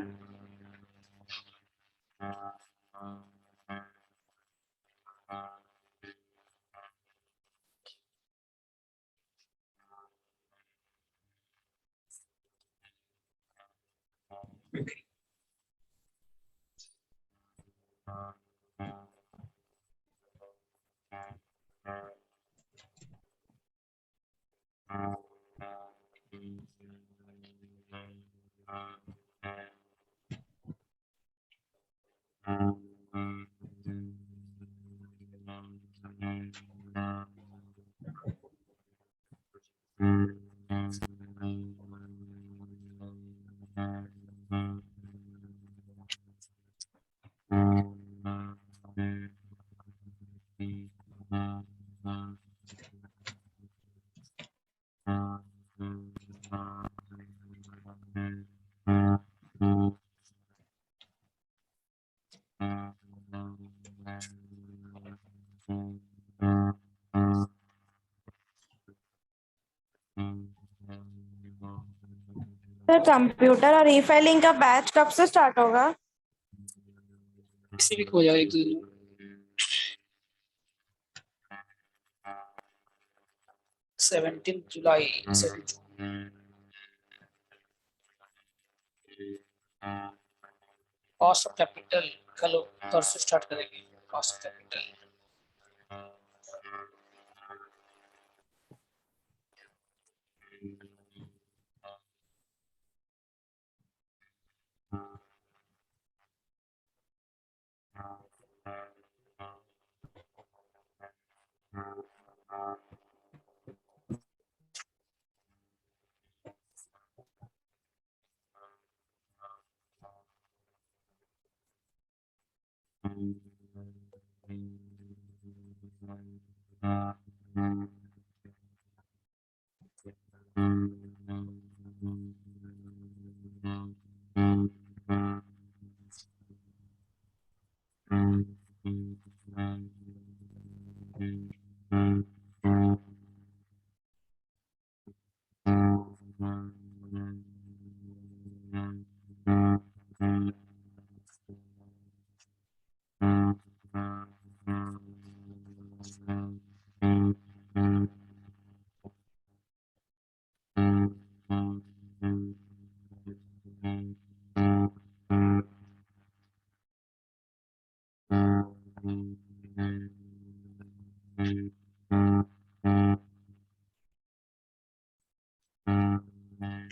सर कंप्यूटर और ई फाइलिंग का बैच कब से स्टार्ट होगा? इसी वीक हो जाएगा, 1-2 दिन में। जुलाई 17 कॉस्ट ऑफ कैपिटल कल परसों स्टार्ट करेंगे, कॉस्ट ऑफ कैपिटल।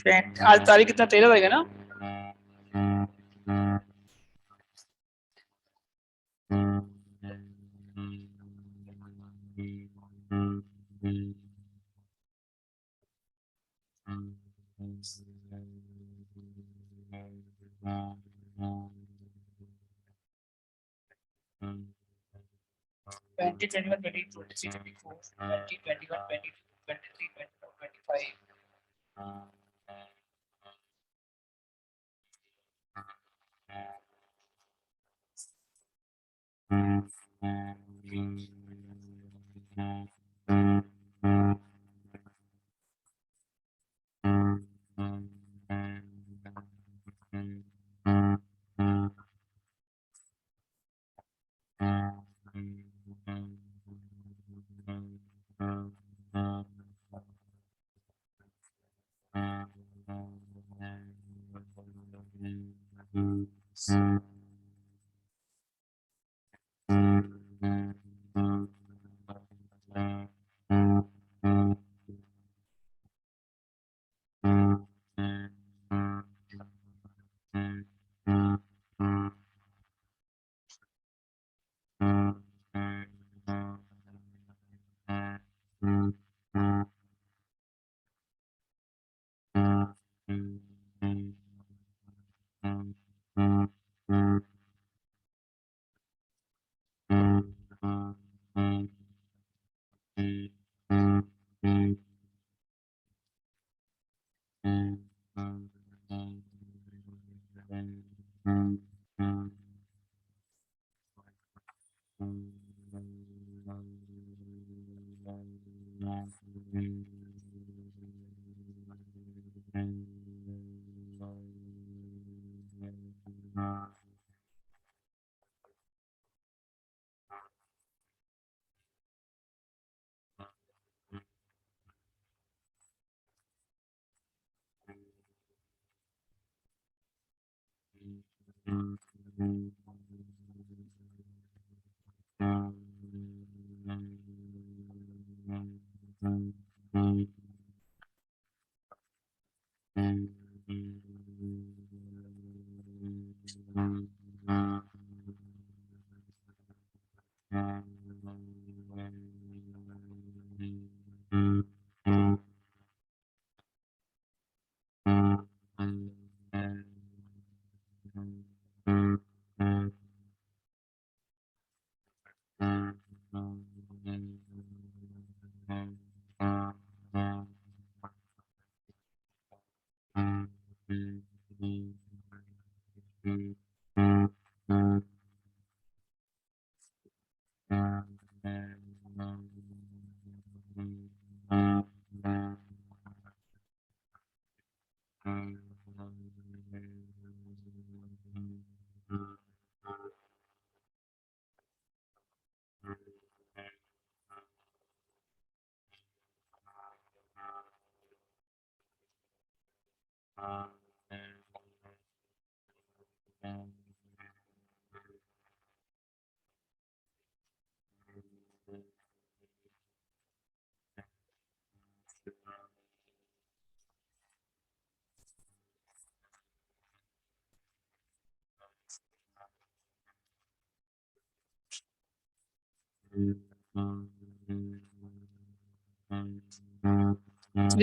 आज तारीख कितना, 13 तारीख है ना? ट्वेंटी, 21, 22, 23, 24, 20, 21, 22, 23, 24, 25.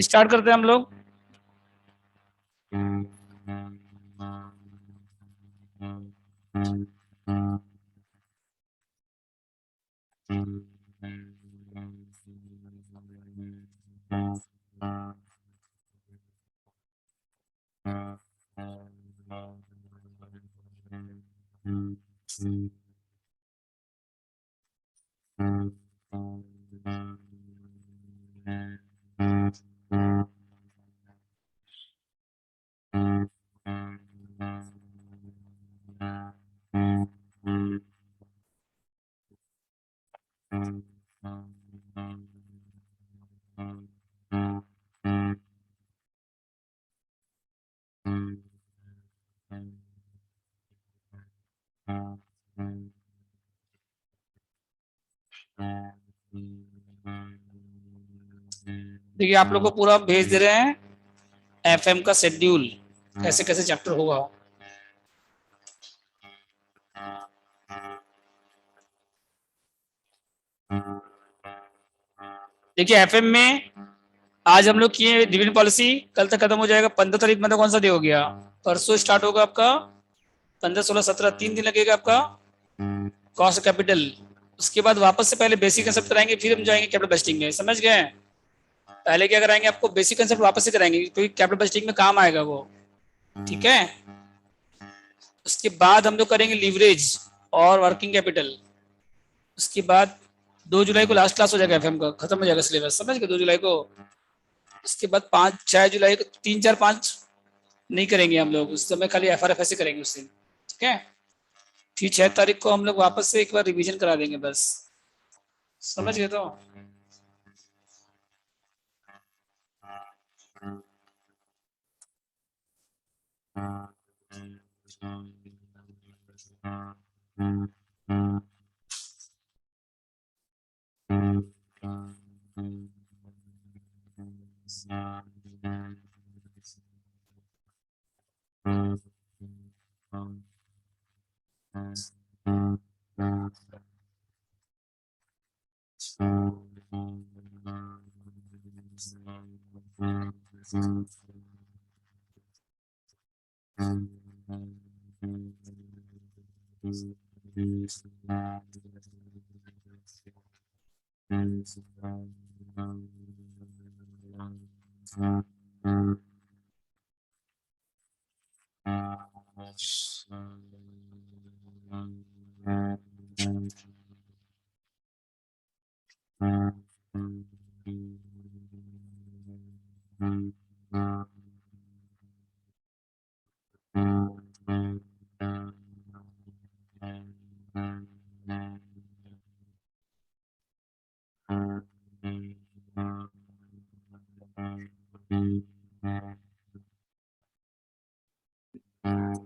स्टार्ट करते हैं हम लोग। देखिए आप लोग को पूरा भेज दे रहे हैं, एफएम का शेड्यूल कैसे कैसे चैप्टर होगा। देखिए एफएम में आज हम लोग किए डिविडेंड पॉलिसी, कल तक खत्म हो जाएगा। 15 तारीख मतलब कौन सा डे हो गया, परसों स्टार्ट होगा आपका 15, 16, 17, 3 दिन लगेगा आपका कॉस्ट कैपिटल। उसके बाद वापस से पहले बेसिक कंसेप्ट कराएंगे, फिर हम जाएंगे कैपिटल बजटिंग में, समझ गए। पहले क्या कराएंगे, आपको बेसिक कंसेप्ट वापस से कराएंगे क्योंकि कैपिटल बजटिंग में काम आएगा वो, ठीक है। उसके बाद हम लोग करेंगे लीवरेज और वर्किंग कैपिटल। उसके बाद 2 जुलाई को लास्ट क्लास हो जाएगा एफएम का, खत्म हो जाएगा सिलेबस, समझ गए, 2 जुलाई को। उसके बाद 5, 6 जुलाई को 3, 4, 5 नहीं करेंगे हम लोग, उस समय खाली एफआरएफएस करेंगे उस दिन, ठीक है। फिर 6 तारीख को हम लोग वापस से एक बार रिवीजन करा देंगे बस, समझ गए तो।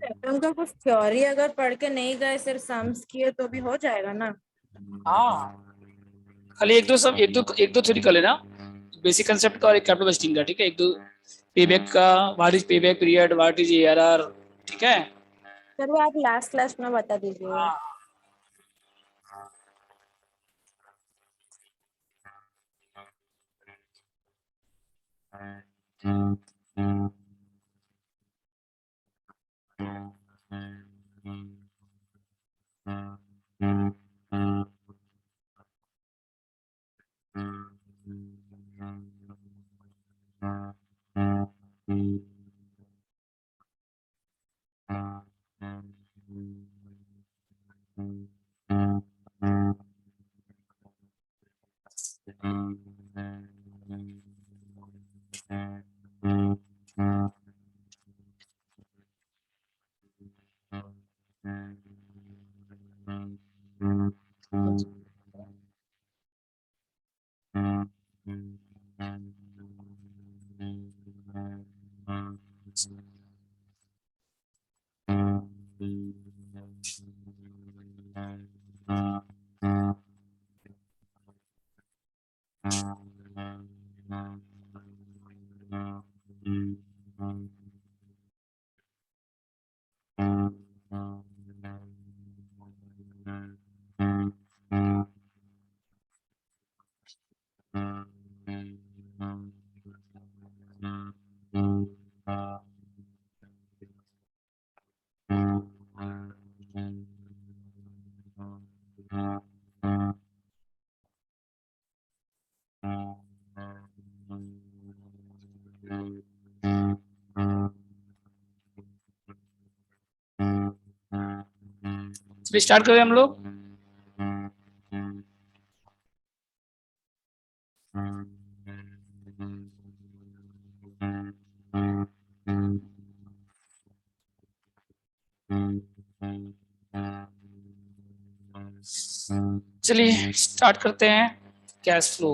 एफएम का कुछ थ्योरी अगर पढ़ के नहीं गए, सिर्फ सम्स किए तो भी हो जाएगा ना। हाँ खाली एक दो थ्योरी कर लेना, बेसिक कंसेप्ट का और एक कैपिटल बजटिंग का, ठीक है। एक दो पेबैक का, what is payback period, what is ARR, ठीक है। चलिए आप लास्ट क्लास में बता दीजिए। हाँ चलिए स्टार्ट करें हम लोग। चलिए स्टार्ट करते हैं कैश फ्लो।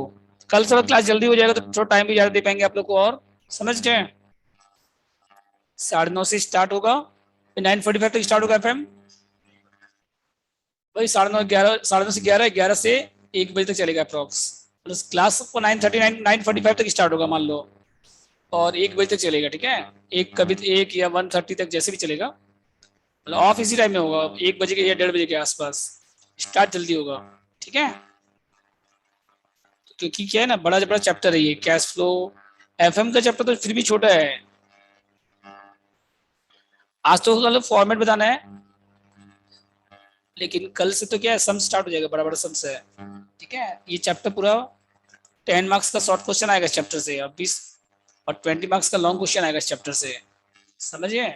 कल थोड़ा क्लास जल्दी हो जाएगा तो थोड़ा टाइम भी ज्यादा दे पाएंगे आप लोग को, और समझ गए। 9:30 से स्टार्ट होगा, 9:45 तक स्टार्ट होगा एफएम। भाई 9:30, 11, 9:30 से 11, 11 से 1 बजे तक चलेगा अप्रॉक्स। क्लास को 9:30, 9:45 तक स्टार्ट होगा मान लो, और 1 बजे तक चलेगा, ठीक है। एक कभी 1 या 1:30 तक जैसे भी चलेगा, मतलब ऑफ इसी टाइम में होगा, 1 बजे के या 1:30 बजे के आसपास। स्टार्ट जल्दी होगा, ठीक है। तो क्योंकि क्या है ना, बड़ा चैप्टर है ये कैश फ्लो। एफएम का चैप्टर तो फिर भी छोटा है। आज तो मतलब फॉर्मेट बताना है, लेकिन कल से तो क्या है, सम स्टार्ट हो जाएगा, बड़ा सम्स है, ठीक है। ये चैप्टर पूरा 10 मार्क्स का शॉर्ट क्वेश्चन आएगा इस चैप्टर से, और 20 और 20 मार्क्स का लॉन्ग क्वेश्चन आएगा इस चैप्टर से, समझिए।